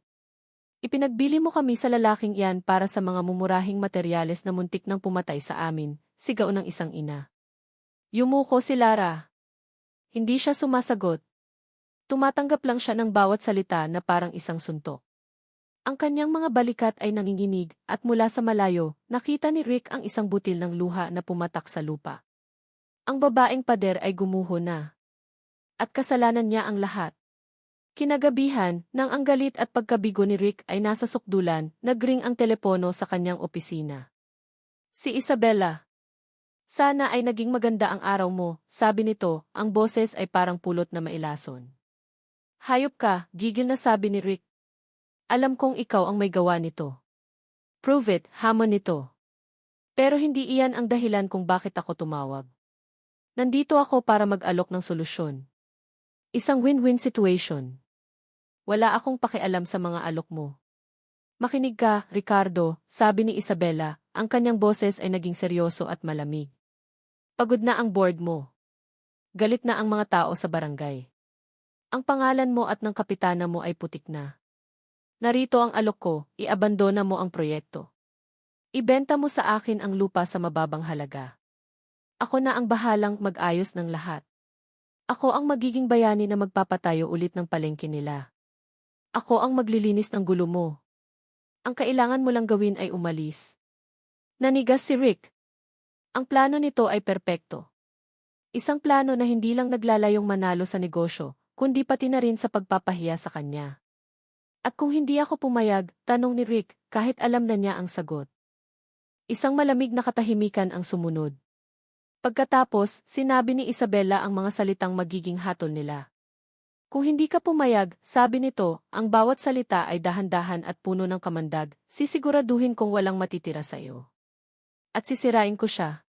Speaker 1: Ipinagbili mo kami sa lalaking iyan para sa mga mumurahing materyales na muntik nang pumatay sa amin, sigaw ng isang ina. Yumuko si Lara. Hindi siya sumasagot. Tumatanggap lang siya ng bawat salita na parang isang suntok. Ang kanyang mga balikat ay nanginginig at mula sa malayo, nakita ni Rick ang isang butil ng luha na pumatak sa lupa. Ang babaeng pader ay gumuho na. At kasalanan niya ang lahat. Kinagabihan, nang ang galit at pagkabigo ni Rick ay nasa sukdulan, nagring ang telepono sa kanyang opisina. Si Isabella. Sana ay naging maganda ang araw mo, sabi nito, ang boses ay parang pulot na mailason. Hayop ka, gigil na sabi ni Rick. Alam kong ikaw ang may gawa nito. Prove it, hamon nito. Pero hindi iyan ang dahilan kung bakit ako tumawag. Nandito ako para mag-alok ng solusyon. Isang win-win situation. Wala akong pakialam sa mga alok mo. Makinig ka, Ricardo, sabi ni Isabella, ang kanyang boses ay naging seryoso at malamig. Pagod na ang board mo. Galit na ang mga tao sa barangay. Ang pangalan mo at ng kapitana mo ay putik na. Narito ang alok ko, iabandona mo ang proyekto. Ibenta mo sa akin ang lupa sa mababang halaga. Ako na ang bahalang mag-ayos ng lahat. Ako ang magiging bayani na magpapatayo ulit ng palengke nila. Ako ang maglilinis ng gulo mo. Ang kailangan mo lang gawin ay umalis. Nanigas si Rick. Ang plano nito ay perpekto. Isang plano na hindi lang naglalayong manalo sa negosyo, kundi pati na rin sa pagpapahiya sa kanya. At kung hindi ako pumayag, tanong ni Rick, kahit alam na niya ang sagot. Isang malamig na katahimikan ang sumunod. Pagkatapos, sinabi ni Isabella ang mga salitang magiging hatol nila. Kung hindi ka pumayag, sabi nito, ang bawat salita ay dahan-dahan at puno ng kamandag, sisiguraduhin kong walang matitira sa iyo. At sisirain ko siya.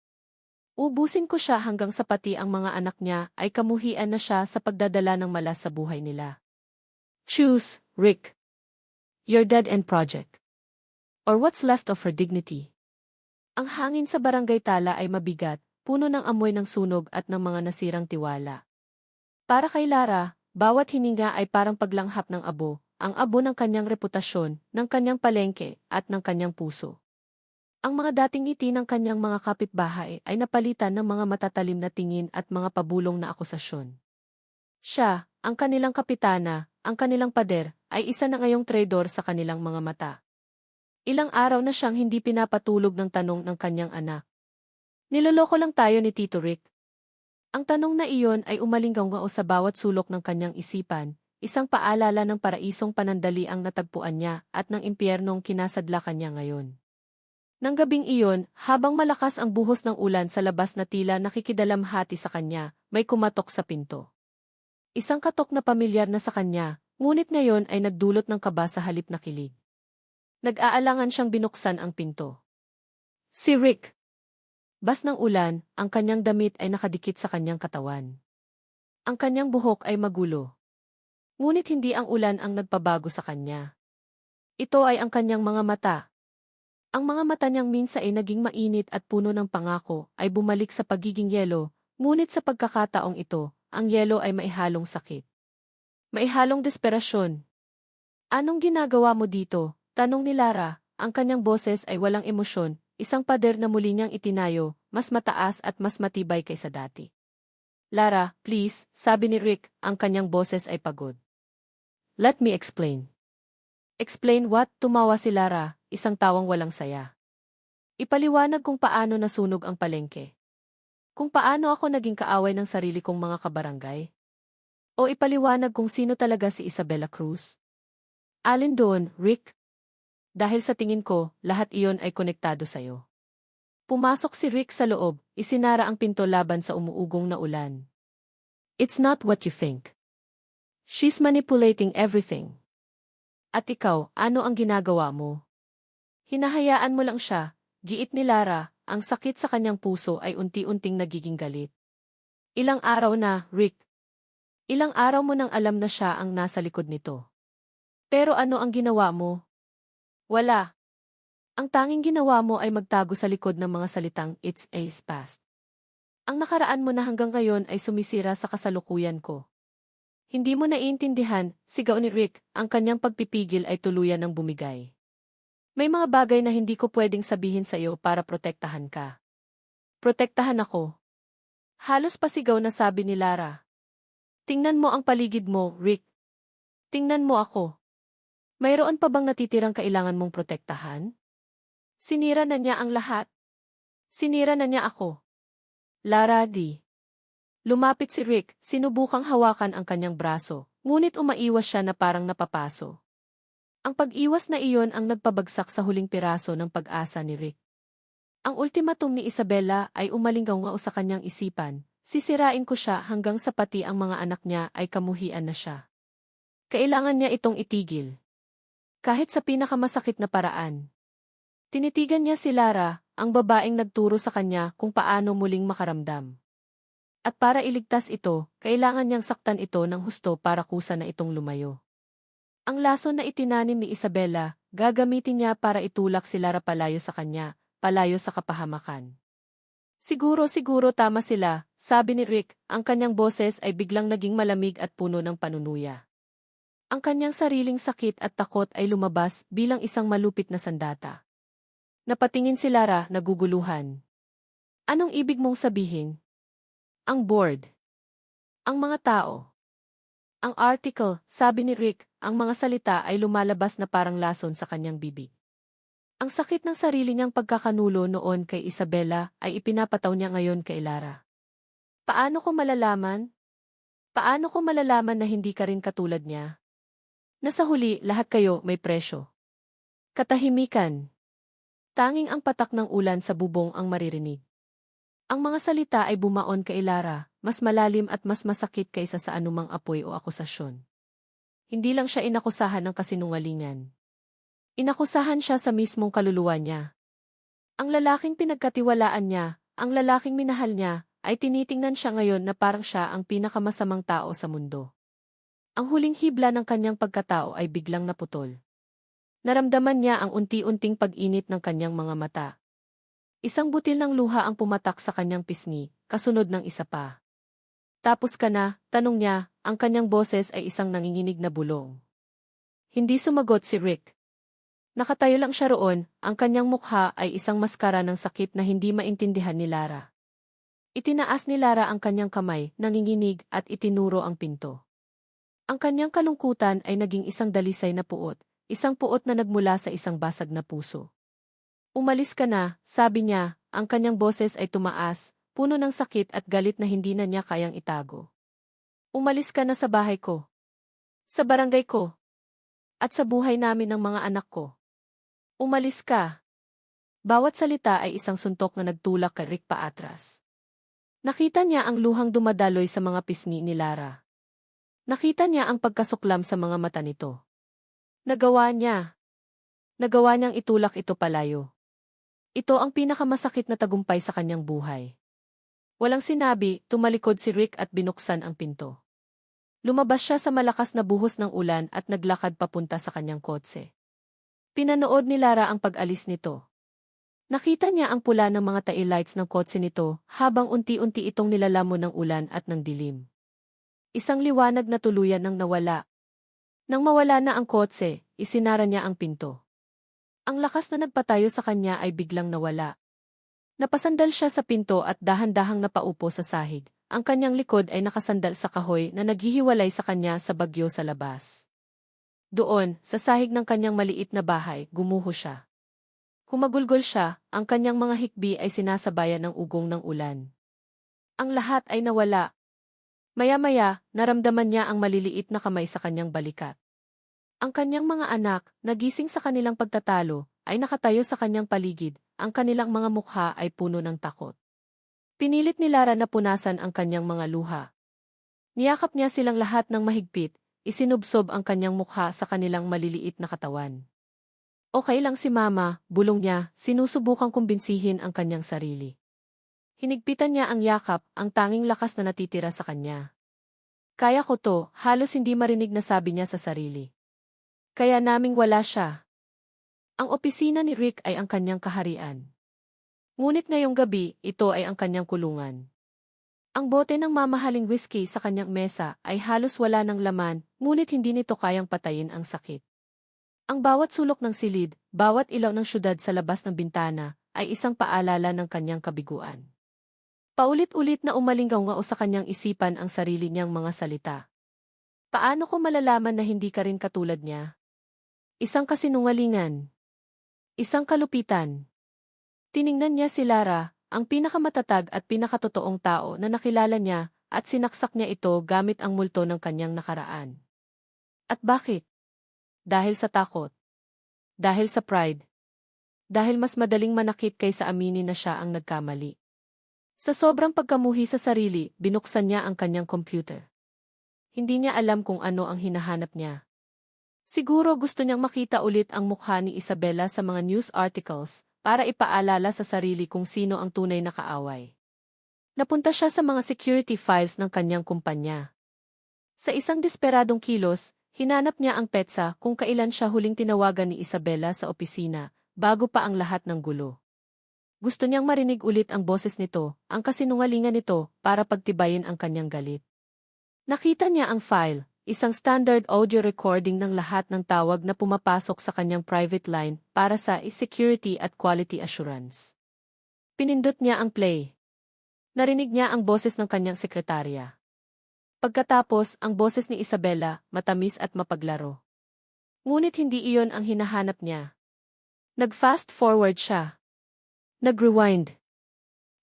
Speaker 1: Ubusin ko siya hanggang sa pati ang mga anak niya ay kamuhian na siya sa pagdadala ng malas sa buhay nila. Choose, Rick. Your dead-end project. Or what's left of her dignity. Ang hangin sa barangay Tala ay mabigat, puno ng amoy ng sunog at ng mga nasirang tiwala. Para kay Lara, bawat hininga ay parang paglanghap ng abo, ang abo ng kanyang reputasyon, ng kanyang palengke, at ng kanyang puso. Ang mga dating ngiti ng kanyang mga kapitbahay ay napalitan ng mga matatalim na tingin at mga pabulong na akusasyon. Siya, ang kanilang kapitana, ang kanilang pader, ay isa na ngayong traidor sa kanilang mga mata. Ilang araw na siyang hindi pinapatulog ng tanong ng kanyang anak. Niloloko lang tayo ni Tito Rick. Ang tanong na iyon ay umalinggaw-ngao sa bawat sulok ng kanyang isipan, isang paalala ng paraisong panandali ang natagpuan niya at ng impyernong kinasadlakan niya ngayon. Nang gabing iyon, habang malakas ang buhos ng ulan sa labas na tila nakikidalamhati sa kanya, may kumatok sa pinto. Isang katok na pamilyar na sa kanya, ngunit ngayon ay nagdulot ng kaba sa halip na kilig. Nag-aalangan siyang binuksan ang pinto. Si Rick. Bas ng ulan, ang kanyang damit ay nakadikit sa kanyang katawan. Ang kanyang buhok ay magulo. Ngunit hindi ang ulan ang nagpabago sa kanya. Ito ay ang kanyang mga mata. Ang mga mata niyang minsan ay naging mainit at puno ng pangako ay bumalik sa pagiging yelo, ngunit sa pagkakataong ito, ang yelo ay maihalong sakit. Maihalong desperasyon. Anong ginagawa mo dito? Tanong ni Lara, ang kanyang boses ay walang emosyon. Isang pader na muli niyang itinayo, mas mataas at mas matibay kaysa dati. Lara, please, sabi ni Rick, ang kanyang boses ay pagod. Let me explain. Explain what? Tumawa si Lara, isang tawang walang saya. Ipaliwanag kung paano nasunog ang palengke. Kung paano ako naging kaaway ng sarili kong mga kabarangay. O ipaliwanag kung sino talaga si Isabella Cruz. Alin doon, Rick? Dahil sa tingin ko, lahat iyon ay konektado sa'yo. Pumasok si Rick sa loob, isinara ang pinto laban sa umuugong na ulan. It's not what you think. She's manipulating everything. At ikaw, ano ang ginagawa mo? Hinahayaan mo lang siya, giit ni Lara, ang sakit sa kanyang puso ay unti-unting nagiging galit. Ilang araw na, Rick. Ilang araw mo nang alam na siya ang nasa likod nito. Pero ano ang ginawa mo? Wala. Ang tanging ginawa mo ay magtago sa likod ng mga salitang, "It's a past." Ang nakaraan mo na hanggang ngayon ay sumisira sa kasalukuyan ko. Hindi mo naiintindihan, sigaw ni Rick, ang kanyang pagpipigil ay tuluyan ng bumigay. May mga bagay na hindi ko pwedeng sabihin sa iyo para protektahan ka. Protektahan ako. Halos pasigaw na sabi ni Lara. Tingnan mo ang paligid mo, Rick. Tingnan mo ako. Mayroon pa bang natitirang kailangan mong protektahan? Sinira na niya ang lahat. Sinira na niya ako. Lara, di. Lumapit si Rick, sinubukang hawakan ang kanyang braso, ngunit umaiwas siya na parang napapaso. Ang pag-iwas na iyon ang nagpabagsak sa huling piraso ng pag-asa ni Rick. Ang ultimatum ni Isabela ay umalinggaw sa kanyang isipan, sisirain ko siya hanggang sa pati ang mga anak niya ay kamuhian na siya. Kailangan niya itong itigil. Kahit sa pinakamasakit na paraan. Tinitigan niya si Lara, ang babaeng nagturo sa kanya kung paano muling makaramdam. At para iligtas ito, kailangan niyang saktan ito ng husto para kusa na itong lumayo. Ang lason na itinanim ni Isabela, gagamitin niya para itulak si Lara palayo sa kanya, palayo sa kapahamakan. Siguro tama sila, sabi ni Rick, ang kanyang boses ay biglang naging malamig at puno ng panunuya. Ang kanyang sariling sakit at takot ay lumabas bilang isang malupit na sandata. Napatingin si Lara, naguguluhan. Anong ibig mong sabihin? Ang board. Ang mga tao. Ang article, sabi ni Rick, ang mga salita ay lumalabas na parang lason sa kanyang bibig. Ang sakit ng sarili niyang pagkakanulo noon kay Isabela ay ipinapataw niya ngayon kay Lara. Paano ko malalaman? Paano ko malalaman na hindi ka rin katulad niya? Nasa huli, lahat kayo may presyo. Katahimikan. Tanging ang patak ng ulan sa bubong ang maririnig. Ang mga salita ay bumaon kay Lara, mas malalim at mas masakit kaysa sa anumang apoy o akusasyon. Hindi lang siya inakusahan ng kasinungalingan. Inakusahan siya sa mismong kaluluwa niya. Ang lalaking pinagkatiwalaan niya, ang lalaking minahal niya, ay tinitingnan siya ngayon na parang siya ang pinakamasamang tao sa mundo. Ang huling hibla ng kanyang pagkatao ay biglang naputol. Naramdaman niya ang unti-unting pag-init ng kanyang mga mata. Isang butil ng luha ang pumatak sa kanyang pisngi, kasunod ng isa pa. Tapos ka na, tanong niya, ang kanyang boses ay isang nanginginig na bulong. Hindi sumagot si Rick. Nakatayo lang siya roon, ang kanyang mukha ay isang maskara ng sakit na hindi maintindihan ni Lara. Itinaas ni Lara ang kanyang kamay, nanginginig at itinuro ang pinto. Ang kanyang kalungkutan ay naging isang dalisay na puot, isang puot na nagmula sa isang basag na puso. Umalis ka na, sabi niya, ang kanyang boses ay tumaas, puno ng sakit at galit na hindi na niya kayang itago. Umalis ka na sa bahay ko. Sa barangay ko. At sa buhay namin ng mga anak ko. Umalis ka. Bawat salita ay isang suntok na nagtulak kay Rick paatras. Nakita niya ang luhang dumadaloy sa mga pisngi ni Lara. Nakita niya ang pagkasuklam sa mga mata nito. Nagawa niya. Nagawa niyang itulak ito palayo. Ito ang pinakamasakit na tagumpay sa kanyang buhay. Walang sinabi, tumalikod si Rick at binuksan ang pinto. Lumabas siya sa malakas na buhos ng ulan at naglakad papunta sa kanyang kotse. Pinanood ni Lara ang pag-alis nito. Nakita niya ang pula ng mga taillights ng kotse nito habang unti-unti itong nilalamon ng ulan at ng dilim. Isang liwanag na tuluyan nang nawala. Nang mawala na ang kotse, isinara niya ang pinto. Ang lakas na nagpatayo sa kanya ay biglang nawala. Napasandal siya sa pinto at dahan-dahang napaupo sa sahig. Ang kanyang likod ay nakasandal sa kahoy na naghihiwalay sa kanya sa bagyo sa labas. Doon, sa sahig ng kanyang maliit na bahay, gumuho siya. Humagulgol siya, ang kanyang mga hikbi ay sinasabayan ng ugong ng ulan. Ang lahat ay nawala. Maya-maya, naramdaman niya ang maliliit na kamay sa kanyang balikat. Ang kanyang mga anak, nagising sa kanilang pagtatalo, ay nakatayo sa kanyang paligid, ang kanilang mga mukha ay puno ng takot. Pinilit ni Lara na punasan ang kanyang mga luha. Niyakap niya silang lahat ng mahigpit, isinubsob ang kanyang mukha sa kanilang maliliit na katawan. Okay lang si Mama, bulong niya, sinusubukang kumbinsihin ang kanyang sarili. Hinigpitan niya ang yakap, ang tanging lakas na natitira sa kanya. Kaya ko to, halos hindi marinig na sabi niya sa sarili. Kaya naming wala siya. Ang opisina ni Rick ay ang kanyang kaharian. Ngunit ngayong gabi, ito ay ang kanyang kulungan. Ang bote ng mamahaling whiskey sa kanyang mesa ay halos wala ng laman, ngunit hindi nito kayang patayin ang sakit. Ang bawat sulok ng silid, bawat ilaw ng syudad sa labas ng bintana, ay isang paalala ng kanyang kabiguan. Paulit-ulit na umalinggaw-ngao sa kanyang isipan ang sarili niyang mga salita. Paano ko malalaman na hindi ka rin katulad niya? Isang kasinungalingan. Isang kalupitan. Tiningnan niya si Lara, ang pinakamatatag at pinakatotoong tao na nakilala niya, at sinaksak niya ito gamit ang multo ng kanyang nakaraan. At bakit? Dahil sa takot. Dahil sa pride. Dahil mas madaling manakit kaysa aminin na siya ang nagkamali. Sa sobrang pagkamuhi sa sarili, binuksan niya ang kanyang computer. Hindi niya alam kung ano ang hinahanap niya. Siguro gusto niyang makita ulit ang mukha ni Isabela sa mga news articles, para ipaalala sa sarili kung sino ang tunay na kaaway. Napunta siya sa mga security files ng kanyang kumpanya. Sa isang desperadong kilos, hinanap niya ang petsa kung kailan siya huling tinawagan ni Isabela sa opisina, bago pa ang lahat ng gulo. Gusto niyang marinig ulit ang boses nito, ang kasinungalingan nito, para pagtibayin ang kanyang galit. Nakita niya ang file, isang standard audio recording ng lahat ng tawag na pumapasok sa kanyang private line para sa security at quality assurance. Pinindot niya ang play. Narinig niya ang boses ng kanyang sekretarya. Pagkatapos, ang boses ni Isabela, matamis at mapaglaro. Ngunit hindi iyon ang hinahanap niya. Nag-fast forward siya. Nag-rewind.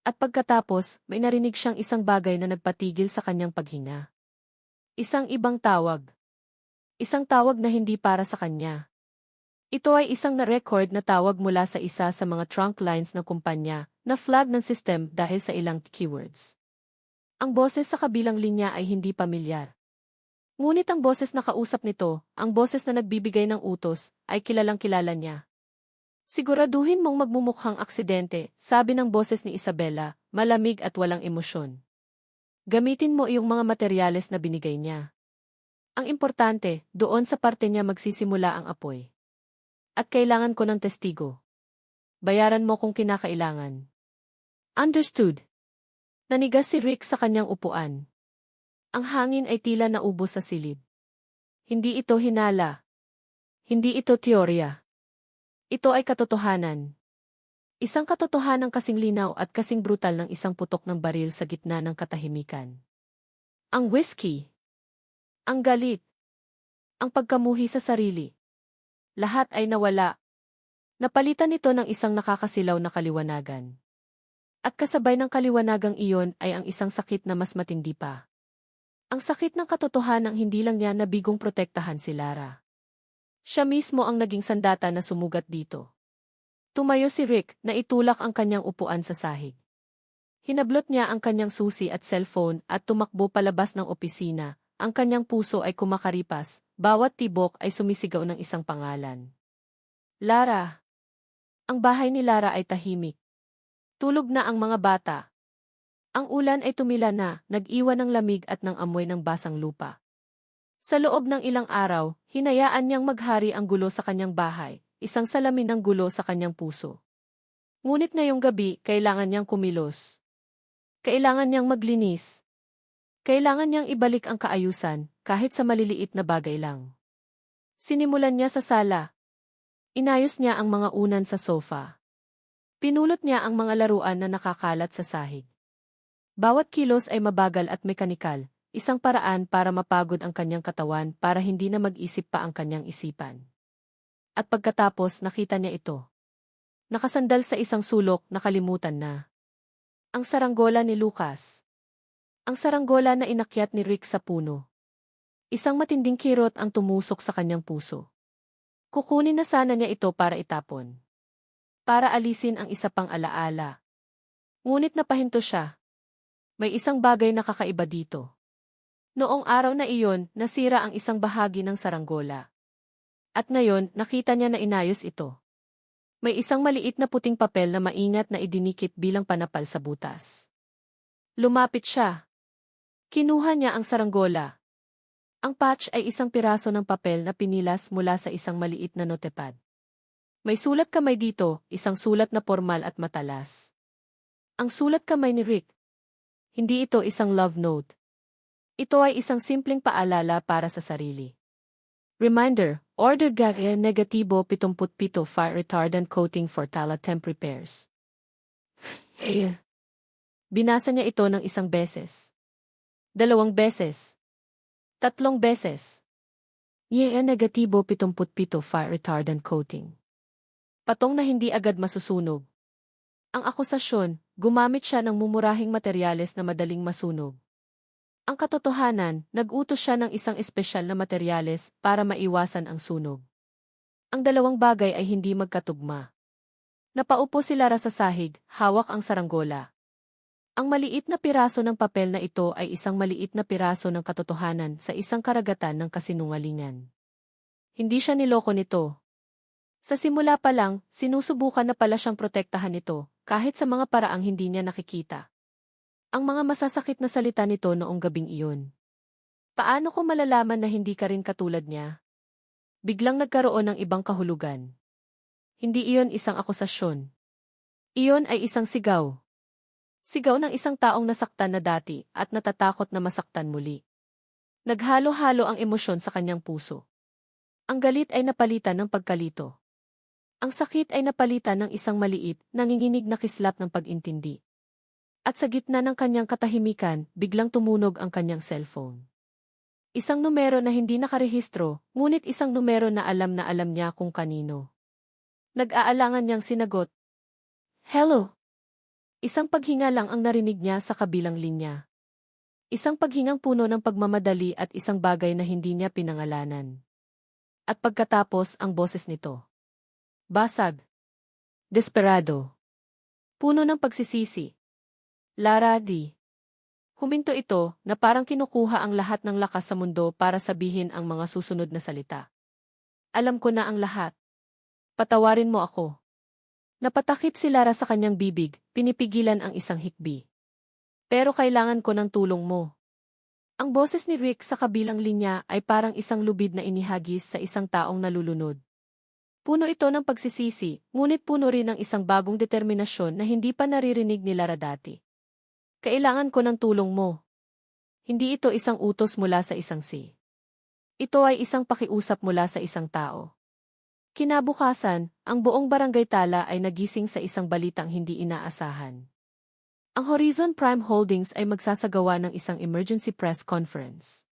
Speaker 1: At pagkatapos, may narinig siyang isang bagay na nagpatigil sa kanyang paghinga. Isang ibang tawag. Isang tawag na hindi para sa kanya. Ito ay isang na-record na tawag mula sa isa sa mga trunk lines ng kumpanya, na flag ng system dahil sa ilang keywords. Ang boses sa kabilang linya ay hindi pamilyar. Ngunit ang boses na kausap nito, ang boses na nagbibigay ng utos, ay kilalang-kilala niya. Siguraduhin mong magmumukhang aksidente, sabi ng boses ni Isabela, malamig at walang emosyon. Gamitin mo iyong mga materyales na binigay niya. Ang importante, doon sa parte niya magsisimula ang apoy. At kailangan ko ng testigo. Bayaran mo kung kinakailangan. Understood. Nanigas si Rick sa kanyang upuan. Ang hangin ay tila naubos sa silid. Hindi ito hinala. Hindi ito teorya. Ito ay katotohanan. Isang katotohanan kasing linaw at kasing brutal ng isang putok ng baril sa gitna ng katahimikan. Ang whiskey. Ang galit. Ang pagkamuhi sa sarili. Lahat ay nawala. Napalitan nito ng isang nakakasilaw na kaliwanagan. At kasabay ng kaliwanagang iyon ay ang isang sakit na mas matindi pa. Ang sakit ng katotohanang hindi lang niya nabigong protektahan si Lara. Siya mismo ang naging sandata na sumugat dito. Tumayo si Rick na itulak ang kanyang upuan sa sahig. Hinablot niya ang kanyang susi at cellphone at tumakbo palabas ng opisina. Ang kanyang puso ay kumakaripas, bawat tibok ay sumisigaw ng isang pangalan. Lara. Ang bahay ni Lara ay tahimik. Tulog na ang mga bata. Ang ulan ay tumila na, nag-iwan ng lamig at ng amoy ng basang lupa. Sa loob ng ilang araw, hinayaan niyang maghari ang gulo sa kanyang bahay. Isang salamin ng gulo sa kanyang puso. Ngunit ngayong gabi, kailangan niyang kumilos. Kailangan niyang maglinis. Kailangan niyang ibalik ang kaayusan, kahit sa maliliit na bagay lang. Sinimulan niya sa sala. Inayos niya ang mga unan sa sofa. Pinulot niya ang mga laruan na nakakalat sa sahig. Bawat kilos ay mabagal at mekanikal, isang paraan para mapagod ang kanyang katawan para hindi na mag-isip pa ang kanyang isipan. At pagkatapos nakita niya ito. Nakasandal sa isang sulok, nakalimutan na. Ang saranggola ni Lucas. Ang saranggola na inakyat ni Rick sa puno. Isang matinding kirot ang tumusok sa kanyang puso. Kukunin na sana niya ito para itapon. Para alisin ang isa pang alaala. Ngunit napahinto siya. May isang bagay na kakaiba dito. Noong araw na iyon, nasira ang isang bahagi ng saranggola. At ngayon, nakita niya na inayos ito. May isang maliit na puting papel na maingat na idinikit bilang panapal sa butas. Lumapit siya. Kinuha niya ang saranggola. Ang patch ay isang piraso ng papel na pinilas mula sa isang maliit na notepad. May sulat kamay dito, isang sulat na formal at matalas. Ang sulat kamay ni Rick. Hindi ito isang love note. Ito ay isang simpleng paalala para sa sarili. Reminder, ordered gagaya negatibo 77 fire retardant coating for tala temp repairs. Binasa niya ito ng isang beses. 2 beses. 3 beses. Negatibo 77 fire retardant coating. Patong na hindi agad masusunog. Ang akusasyon, gumamit siya ng mumurahing materyales na madaling masunog. Ang katotohanan, nag-utos siya ng isang espesyal na materyales para maiwasan ang sunog. Ang dalawang bagay ay hindi magkatugma. Napaupo si Lara sa sahig, hawak ang saranggola. Ang maliit na piraso ng papel na ito ay isang maliit na piraso ng katotohanan sa isang karagatan ng kasinungalingan. Hindi siya niloko nito. Sa simula pa lang, sinusubukan na pala siyang protektahan ito, kahit sa mga paraang hindi niya nakikita. Ang mga masasakit na salita nito noong gabing iyon. Paano ko malalaman na hindi ka rin katulad niya? Biglang nagkaroon ng ibang kahulugan. Hindi iyon isang akusasyon. Iyon ay isang sigaw. Sigaw ng isang taong nasaktan na dati at natatakot na masaktan muli. Naghalo-halo ang emosyon sa kanyang puso. Ang galit ay napalitan ng pagkalito. Ang sakit ay napalitan ng isang maliit, nanginginig na kislap ng pag-intindi. At sa gitna ng kanyang katahimikan, biglang tumunog ang kanyang cellphone. Isang numero na hindi nakarehistro, ngunit isang numero na alam niya kung kanino. Nag-aalangan niyang sinagot. Hello? Isang paghinga lang ang narinig niya sa kabilang linya. Isang paghingang puno ng pagmamadali at isang bagay na hindi niya pinangalanan. At pagkatapos ang boses nito. Basag. Desperado. Puno ng pagsisisi. Lara D. Huminto ito na parang kinukuha ang lahat ng lakas sa mundo para sabihin ang mga susunod na salita. Alam ko na ang lahat. Patawarin mo ako. Napatakip si Lara sa kanyang bibig, pinipigilan ang isang hikbi. Pero kailangan ko ng tulong mo. Ang boses ni Rick sa kabilang linya ay parang isang lubid na inihagis sa isang taong nalulunod. Puno ito ng pagsisisi, ngunit puno rin ng isang bagong determinasyon na hindi pa naririnig ni Lara dati. Kailangan ko ng tulong mo. Hindi ito isang utos mula sa isang si. Ito ay isang pakiusap mula sa isang tao. Kinabukasan, ang buong barangay Tala ay nagising sa isang balitang hindi inaasahan. Ang Horizon Prime Holdings ay magsasagawa ng isang emergency press conference.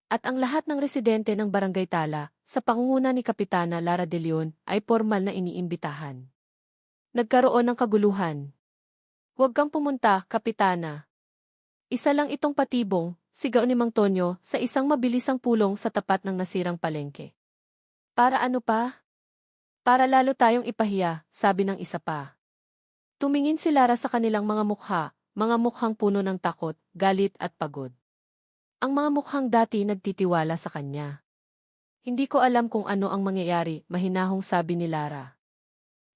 Speaker 1: At ang lahat ng residente ng barangay Tala, sa pangunguna ni Kapitana Lara De Leon, ay formal na iniimbitahan. Nagkaroon ng kaguluhan. Huwag kang pumunta, Kapitana. Isa lang itong patibong, sigaw ni Mang Tonyo sa isang mabilisang pulong sa tapat ng nasirang palengke. Para ano pa? Para lalo tayong ipahiya, sabi ng isa pa. Tumingin si Lara sa kanilang mga mukhang puno ng takot, galit at pagod. Ang mga mukhang dati nagtitiwala sa kanya. Hindi ko alam kung ano ang mangyayari, mahinahong sabi ni Lara.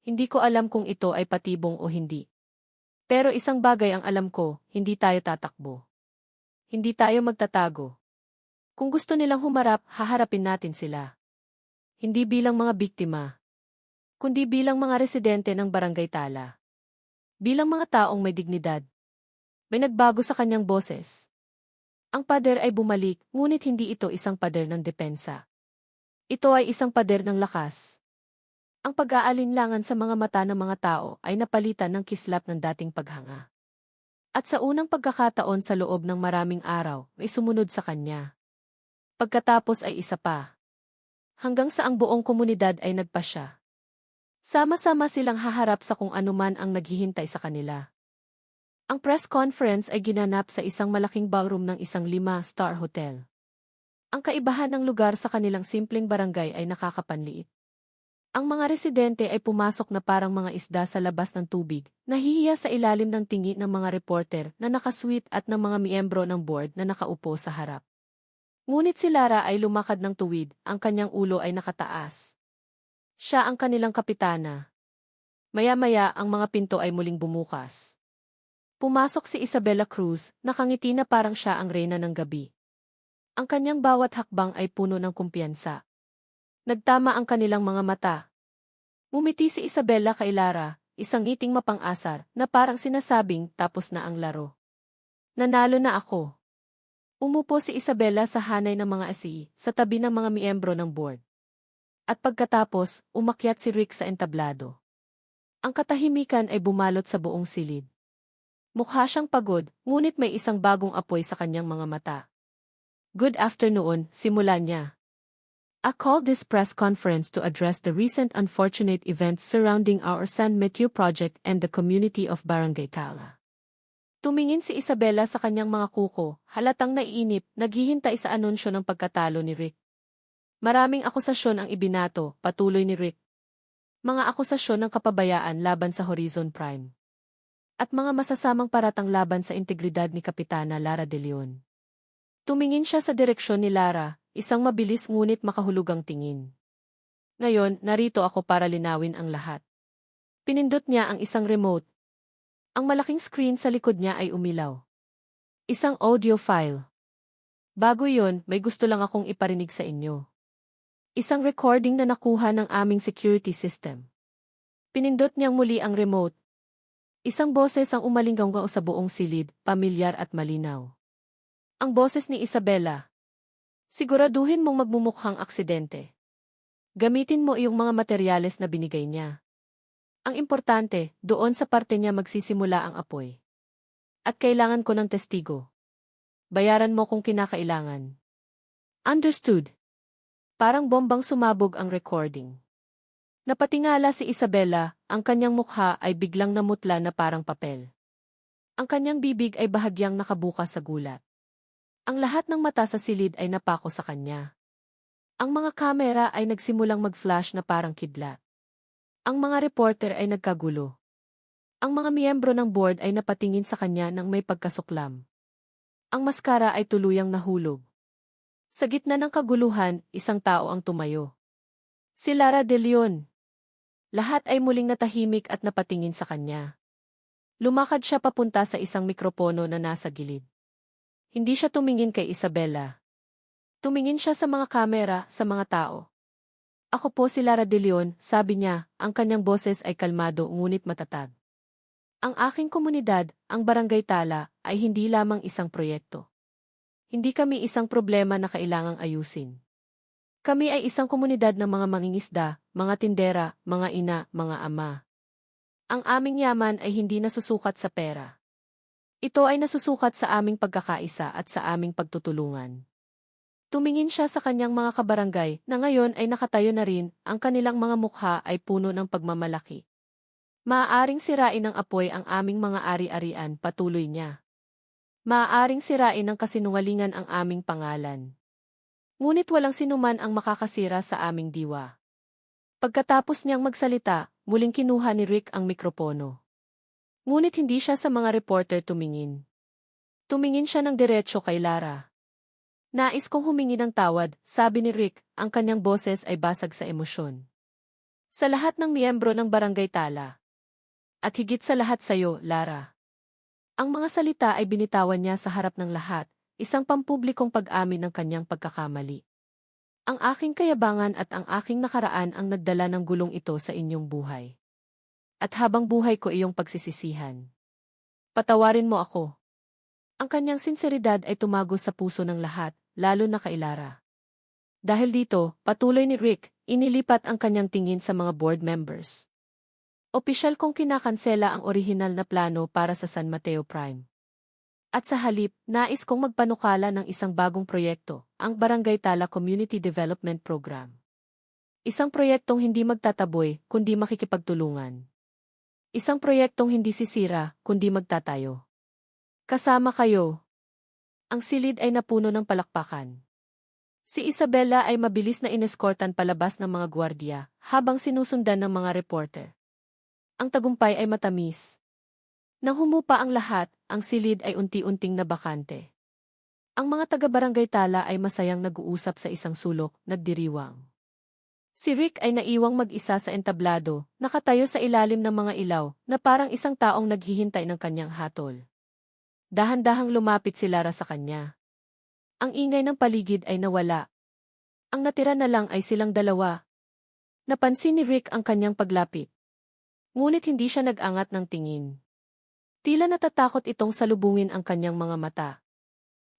Speaker 1: Hindi ko alam kung ito ay patibong o hindi. Pero isang bagay ang alam ko, hindi tayo tatakbo. Hindi tayo magtatago. Kung gusto nilang humarap, haharapin natin sila. Hindi bilang mga biktima, kundi bilang mga residente ng barangay Tala. Bilang mga taong may dignidad. May nagbago sa kanyang boses. Ang pader ay bumalik, ngunit hindi ito isang pader ng depensa. Ito ay isang pader ng lakas. Ang pag-aalinlangan sa mga mata ng mga tao ay napalitan ng kislap ng dating paghanga. At sa unang pagkakataon sa loob ng maraming araw, may sumunod sa kanya. Pagkatapos ay isa pa. Hanggang sa ang buong komunidad ay nagpasya. Sama-sama silang haharap sa kung anuman ang naghihintay sa kanila. Ang press conference ay ginanap sa isang malaking ballroom ng isang 5-star hotel. Ang kaibahan ng lugar sa kanilang simpleng barangay ay nakakapanliit. Ang mga residente ay pumasok na parang mga isda sa labas ng tubig, nahihiya sa ilalim ng tingin ng mga reporter na nakasweet at ng mga miyembro ng board na nakaupo sa harap. Ngunit si Lara ay lumakad ng tuwid, ang kanyang ulo ay nakataas. Siya ang kanilang kapitana. Maya-maya ang mga pinto ay muling bumukas. Pumasok si Isabella Cruz, nakangiti na parang siya ang reyna ng gabi. Ang kanyang bawat hakbang ay puno ng kumpiyansa. Nagtama ang kanilang mga mata. Umiti si Isabela kay Lara, isang ngiting mapang-asar na parang sinasabing tapos na ang laro. Nanalo na ako. Umupo si Isabela sa hanay ng mga asi, sa tabi ng mga miyembro ng board. At pagkatapos, umakyat si Rick sa entablado. Ang katahimikan ay bumalot sa buong silid. Mukha siyang pagod, ngunit may isang bagong apoy sa kanyang mga mata. Good afternoon, simula niya. I called this press conference to address the recent unfortunate events surrounding our San Mateo project and the community of Barangay Tala. Tumingin si Isabela sa kanyang mga kuko, halatang naiinip, naghihintay sa anunsyo ng pagkatalo ni Rick. Maraming akusasyon ang ibinato, patuloy ni Rick. Mga akusasyon ng kapabayaan laban sa Horizon Prime. At mga masasamang paratang laban sa integridad ni Kapitana Lara de Leon. Tumingin siya sa direksyon ni Lara, isang mabilis ngunit makahulugang tingin. Ngayon, narito ako para linawin ang lahat. Pinindot niya ang isang remote. Ang malaking screen sa likod niya ay umilaw. Isang audio file. Bago yon, may gusto lang akong iparinig sa inyo. Isang recording na nakuha ng aming security system. Pinindot niyang muli ang remote. Isang boses ang umalinggaw sa buong silid, pamilyar at malinaw. Ang boses ni Isabela. Siguraduhin mong magmumukhang aksidente. Gamitin mo iyong mga materyales na binigay niya. Ang importante, doon sa parte niya magsisimula ang apoy. At kailangan ko ng testigo. Bayaran mo kung kinakailangan. Understood. Parang bombang sumabog ang recording. Napatingala si Isabela, ang kanyang mukha ay biglang namutla na parang papel. Ang kanyang bibig ay bahagyang nakabukas sa gulat. Ang lahat ng mata sa silid ay napako sa kanya. Ang mga kamera ay nagsimulang mag-flash na parang kidlat. Ang mga reporter ay nagkagulo. Ang mga miyembro ng board ay napatingin sa kanya nang may pagkasuklam. Ang maskara ay tuluyang nahulog. Sa gitna ng kaguluhan, isang tao ang tumayo. Si Lara de Leon. Lahat ay muling natahimik at napatingin sa kanya. Lumakad siya papunta sa isang mikropono na nasa gilid. Hindi siya tumingin kay Isabela. Tumingin siya sa mga kamera, sa mga tao. Ako po si Lara de Leon, sabi niya, ang kanyang boses ay kalmado ngunit matatag. Ang aking komunidad, ang Barangay Tala, ay hindi lamang isang proyekto. Hindi kami isang problema na kailangang ayusin. Kami ay isang komunidad ng mga mangingisda, mga tindera, mga ina, mga ama. Ang aming yaman ay hindi nasusukat sa pera. Ito ay nasusukat sa aming pagkakaisa at sa aming pagtutulungan. Tumingin siya sa kanyang mga kabarangay na ngayon ay nakatayo na rin, ang kanilang mga mukha ay puno ng pagmamalaki. Maaaring sirain ng apoy ang aming mga ari-arian, patuloy niya. Maaaring sirain ng kasinungalingan ang aming pangalan. Ngunit walang sinuman ang makakasira sa aming diwa. Pagkatapos niyang magsalita, muling kinuha ni Rick ang mikropono. Ngunit hindi siya sa mga reporter tumingin. Tumingin siya ng diretsyo kay Lara. Nais kong humingi ng tawad, sabi ni Rick, ang kanyang boses ay basag sa emosyon. Sa lahat ng miyembro ng Barangay Tala. At higit sa lahat sayo, Lara. Ang mga salita ay binitawan niya sa harap ng lahat. Isang pampublikong pag-amin ng kanyang pagkakamali. Ang aking kayabangan at ang aking nakaraan ang nagdala ng gulong ito sa inyong buhay. At habang buhay ko iyong pagsisisihan. Patawarin mo ako. Ang kanyang sinseridad ay tumagos sa puso ng lahat, lalo na kay Lara. Dahil dito, patuloy ni Rick, inilipat ang kanyang tingin sa mga board members. Opisyal kong kinakansela ang orihinal na plano para sa San Mateo Prime. At sa halip, nais kong magpanukala ng isang bagong proyekto, ang Barangay Tala Community Development Program. Isang proyektong hindi magtataboy, kundi makikipagtulungan. Isang proyektong hindi sisira, kundi magtatayo. Kasama kayo. Ang silid ay napuno ng palakpakan. Si Isabela ay mabilis na ineskortan palabas ng mga gwardiya, habang sinusundan ng mga reporter. Ang tagumpay ay matamis. Nang humupa ang lahat, ang silid ay unti-unting nabakante. Ang mga taga-Barangay Tala ay masayang nag-uusap sa isang sulok, nagdiriwang. Si Rick ay naiwang mag-isa sa entablado, nakatayo sa ilalim ng mga ilaw, na parang isang taong naghihintay ng kanyang hatol. Dahan-dahang lumapit si Lara sa kanya. Ang ingay ng paligid ay nawala. Ang natira na lang ay silang dalawa. Napansin ni Rick ang kanyang paglapit. Ngunit hindi siya nag-angat ng tingin. Tila natatakot itong salubungin ang kanyang mga mata.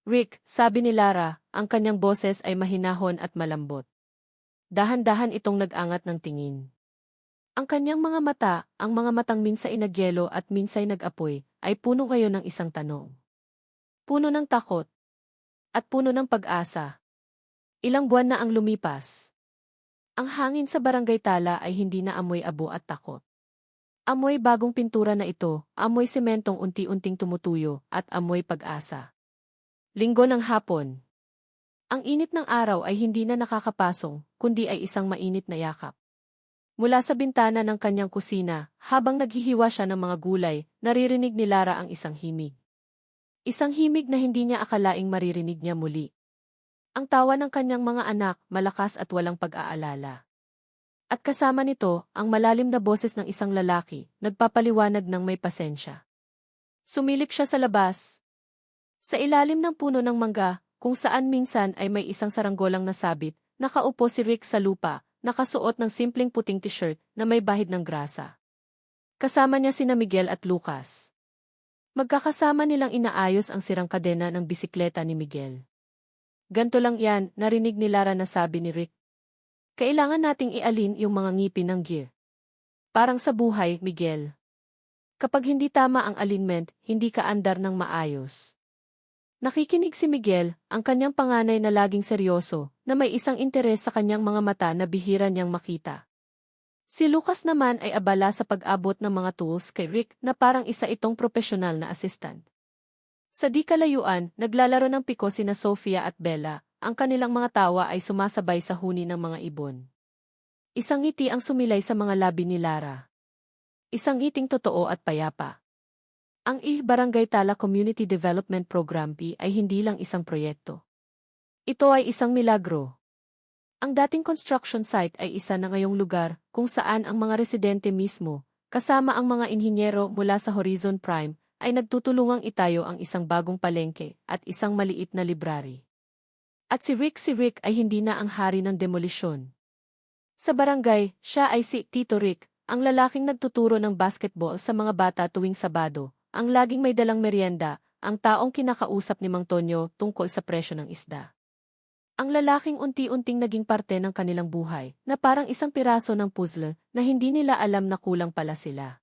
Speaker 1: Rick, sabi ni Lara, ang kanyang boses ay mahinahon at malambot. Dahan-dahan itong nag-angat ng tingin. Ang kanyang mga mata, ang mga matang minsay nagyelo at minsay nag-apoy, ay puno ngayon ng isang tanong. Puno ng takot. At puno ng pag-asa. Ilang buwan na ang lumipas. Ang hangin sa Barangay Tala ay hindi na amoy abo at takot. Amoy bagong pintura na ito, amoy sementong unti-unting tumutuyo, at amoy pag-asa. Linggo ng hapon. Ang init ng araw ay hindi na nakakapasong, kundi ay isang mainit na yakap. Mula sa bintana ng kanyang kusina, habang naghihiwa siya ng mga gulay, naririnig ni Lara ang isang himig. Isang himig na hindi niya akalaing maririnig niya muli. Ang tawa ng kanyang mga anak, malakas at walang pag-aalala. At kasama nito, ang malalim na boses ng isang lalaki, nagpapaliwanag ng may pasensya. Sumilip siya sa labas. Sa ilalim ng puno ng mangga, kung saan minsan ay may isang saranggolang nasabit, nakaupo si Rick sa lupa, nakasuot ng simpleng puting t-shirt na may bahid ng grasa. Kasama niya sina Miguel at Lucas. Magkakasama nilang inaayos ang sirang kadena ng bisikleta ni Miguel. Ganto lang yan, narinig ni Lara na sabi ni Rick. Kailangan nating ialin yung mga ngipin ng gear. Parang sa buhay, Miguel. Kapag hindi tama ang alignment, hindi ka andar ng maayos. Nakikinig si Miguel, ang kanyang panganay na laging seryoso, na may isang interes sa kanyang mga mata na bihira niyang makita. Si Lucas naman ay abala sa pag-abot ng mga tools kay Rick na parang isa itong profesional na assistant. Sa di kalayuan, naglalaro ng piko sina Sofia at Bella. Ang kanilang mga tawa ay sumasabay sa huni ng mga ibon. Isang ngiti ang sumilay sa mga labi ni Lara. Isang ngiting totoo at payapa. Ang Barangay Tala Community Development Program P ay hindi lang isang proyekto. Ito ay isang milagro. Ang dating construction site ay isa na ngayong lugar kung saan ang mga residente mismo, kasama ang mga inhinyero mula sa Horizon Prime, ay nagtutulungang itayo ang isang bagong palengke at isang maliit na library. At si Rick ay hindi na ang hari ng demolisyon. Sa barangay, siya ay si Tito Rick, ang lalaking nagtuturo ng basketball sa mga bata tuwing Sabado, ang laging may dalang merienda, ang taong kinakausap ni Mang Tonyo tungkol sa presyo ng isda. Ang lalaking unti-unting naging parte ng kanilang buhay, na parang isang piraso ng puzzle na hindi nila alam na kulang pala sila.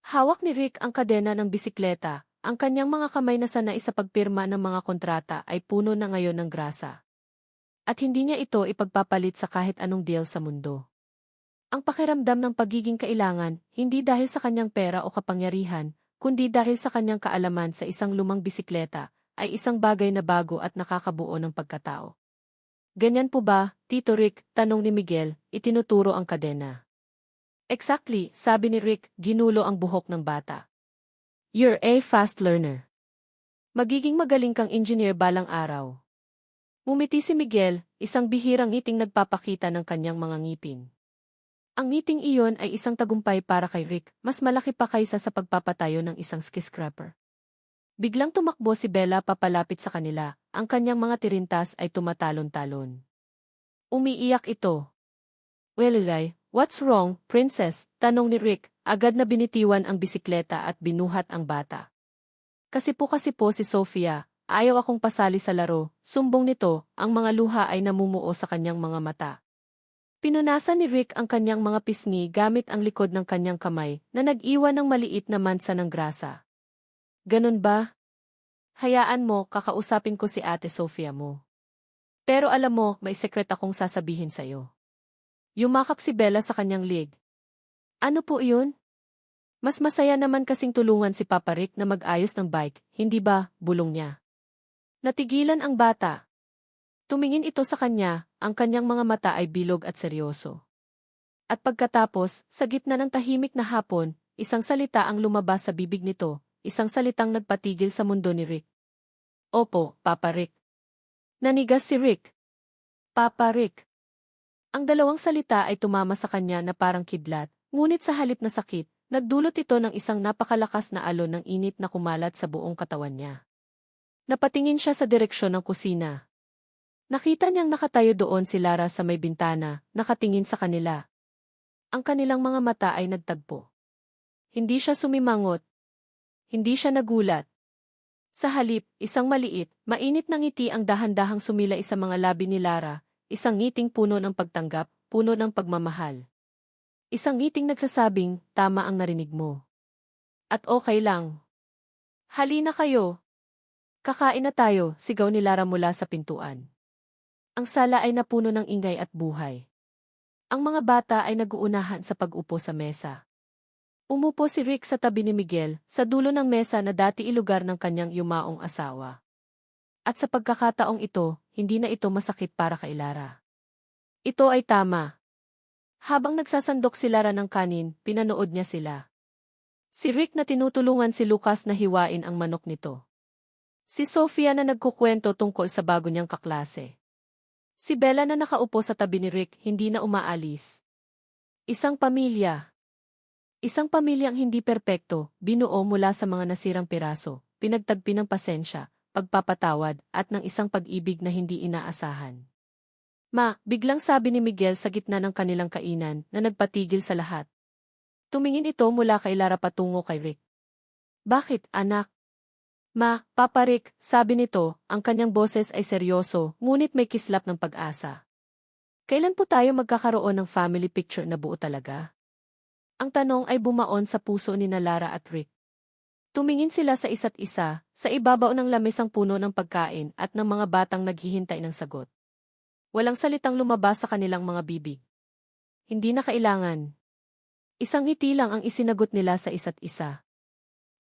Speaker 1: Hawak ni Rick ang kadena ng bisikleta. Ang kanyang mga kamay na sanay sa pagpirma ng mga kontrata ay puno na ngayon ng grasa. At hindi niya ito ipagpapalit sa kahit anong deal sa mundo. Ang pakiramdam ng pagiging kailangan, hindi dahil sa kanyang pera o kapangyarihan, kundi dahil sa kanyang kaalaman sa isang lumang bisikleta, ay isang bagay na bago at nakakabuo ng pagkatao. Ganyan po ba, Tito Rick? Tanong ni Miguel, itinuturo ang kadena. Exactly, sabi ni Rick, ginulo ang buhok ng bata. You're a fast learner. Magiging magaling kang engineer balang araw. Ngumiti si Miguel, isang bihirang ngiting nagpapakita ng kanyang mga ngipin. Ang ngiting iyon ay isang tagumpay para kay Rick, mas malaki pa kaysa sa pagpapatayo ng isang skyscraper. Biglang tumakbo si Bella papalapit sa kanila, ang kanyang mga tirintas ay tumatalon-talon. Umiiyak ito. Well, what's wrong, princess? Tanong ni Rick, agad na binitiwan ang bisikleta at binuhat ang bata. Kasi po si Sofia, ayaw akong pasali sa laro, sumbong nito, ang mga luha ay namumuo sa kanyang mga mata. Pinunasan ni Rick ang kanyang mga pisngi gamit ang likod ng kanyang kamay na nag-iwan ng maliit na mansa ng grasa. Ganun ba? Hayaan mo, kakausapin ko si Ate Sofia mo. Pero alam mo, may sekret akong sasabihin sa'yo. Yumakap si Bella sa kanyang leg. Ano po iyon? Mas masaya naman kasing tulungan si Papa Rick na mag-ayos ng bike, hindi ba, bulong niya. Natigilan ang bata. Tumingin ito sa kanya, ang kanyang mga mata ay bilog at seryoso. At pagkatapos, sa gitna ng tahimik na hapon, isang salita ang lumabas sa bibig nito, isang salitang nagpatigil sa mundo ni Rick. Opo, Papa Rick. Nanigas si Rick. Papa Rick. Ang dalawang salita ay tumama sa kanya na parang kidlat, ngunit sa halip na sakit, nagdulot ito ng isang napakalakas na alon ng init na kumalat sa buong katawan niya. Napatingin siya sa direksyon ng kusina. Nakita niyang nakatayo doon si Lara sa may bintana, nakatingin sa kanila. Ang kanilang mga mata ay nagtagpo. Hindi siya sumimangot. Hindi siya nagulat. Sa halip, isang maliit, mainit na ngiti ang dahan-dahang sumilay sa mga labi ni Lara, isang ngiting puno ng pagtanggap, puno ng pagmamahal. Isang ngiting nagsasabing, tama ang narinig mo. At okay lang. Halina kayo. Kakain na tayo, sigaw ni Lara mula sa pintuan. Ang sala ay napuno ng ingay at buhay. Ang mga bata ay naguunahan sa pag-upo sa mesa. Umupo si Rick sa tabi ni Miguel, sa dulo ng mesa na dati ilugar ng kanyang yumaong asawa. At sa pagkakataong ito, hindi na ito masakit para kay Lara. Ito ay tama. Habang nagsasandok si Lara ng kanin, pinanood niya sila. Si Rick na tinutulungan si Lucas na hiwain ang manok nito. Si Sofia na nagkukwento tungkol sa bago niyang kaklase. Si Bella na nakaupo sa tabi ni Rick, hindi na umaalis. Isang pamilya. Isang pamilyang hindi perpekto, binuo mula sa mga nasirang piraso, pinagtagpi ng pasensya, pagpapatawad, at ng isang pag-ibig na hindi inaasahan. Ma, biglang sabi ni Miguel sa gitna ng kanilang kainan na nagpatigil sa lahat. Tumingin ito mula kay Lara patungo kay Rick. Bakit, anak? Ma, Papa Rick, sabi nito, ang kanyang boses ay seryoso, ngunit may kislap ng pag-asa. Kailan po tayo magkakaroon ng family picture na buo talaga? Ang tanong ay bumaon sa puso ni Lara at Rick. Tumingin sila sa isa't isa, sa ibabaw ng lamesang puno ng pagkain at ng mga batang naghihintay ng sagot. Walang salitang lumabas sa kanilang mga bibig. Hindi na kailangan. Isang ngiti lang ang isinagot nila sa isa't isa.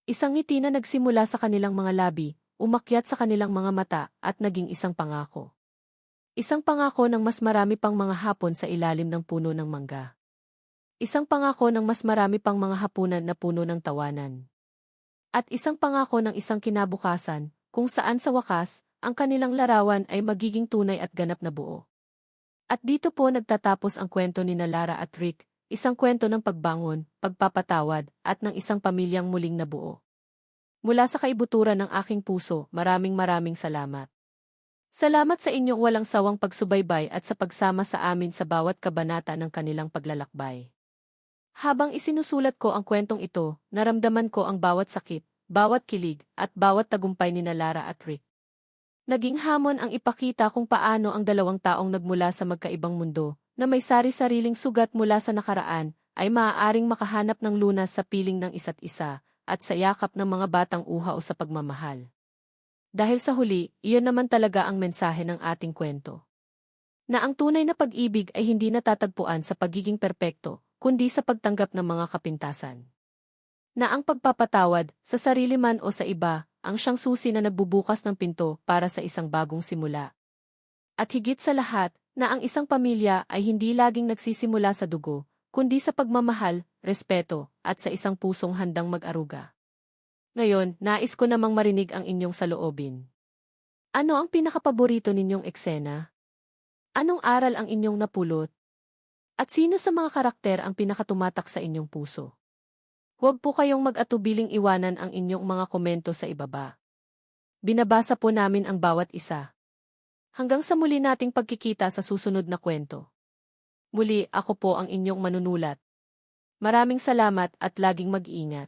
Speaker 1: Isang ngiti na nagsimula sa kanilang mga labi, umakyat sa kanilang mga mata, at naging isang pangako. Isang pangako ng mas marami pang mga hapon sa ilalim ng puno ng mangga. Isang pangako ng mas marami pang mga hapunan na puno ng tawanan. At isang pangako ng isang kinabukasan, kung saan sa wakas, ang kanilang larawan ay magiging tunay at ganap na buo. At dito po nagtatapos ang kwento ni Lara at Rick, isang kwento ng pagbangon, pagpapatawad, at ng isang pamilyang muling nabuo. Mula sa kaibuturan ng aking puso, maraming salamat. Salamat sa inyong walang sawang pagsubaybay at sa pagsama sa amin sa bawat kabanata ng kanilang paglalakbay. Habang isinusulat ko ang kwentong ito, naramdaman ko ang bawat sakit, bawat kilig, at bawat tagumpay ni Lara at Rick. Naging hamon ang ipakita kung paano ang dalawang taong nagmula sa magkaibang mundo, na may sari-sariling sugat mula sa nakaraan, ay maaaring makahanap ng lunas sa piling ng isa't isa, at sa yakap ng mga batang uhaw sa pagmamahal. Dahil sa huli, iyon naman talaga ang mensahe ng ating kwento. Na ang tunay na pag-ibig ay hindi natatagpuan sa pagiging perpekto, kundi sa pagtanggap ng mga kapintasan. Na ang pagpapatawad, sa sarili man o sa iba, ang siyang susi na nagbubukas ng pinto para sa isang bagong simula. At higit sa lahat, na ang isang pamilya ay hindi laging nagsisimula sa dugo, kundi sa pagmamahal, respeto, at sa isang pusong handang mag-aruga. Ngayon, nais ko namang marinig ang inyong saloobin. Ano ang pinakapaborito ninyong eksena? Anong aral ang inyong napulot? At sino sa mga karakter ang pinakatumatak sa inyong puso? Huwag po kayong mag-atubiling iwanan ang inyong mga komento sa ibaba. Binabasa po namin ang bawat isa. Hanggang sa muli nating pagkikita sa susunod na kwento. Muli, ako po ang inyong manunulat. Maraming salamat at laging mag-ingat.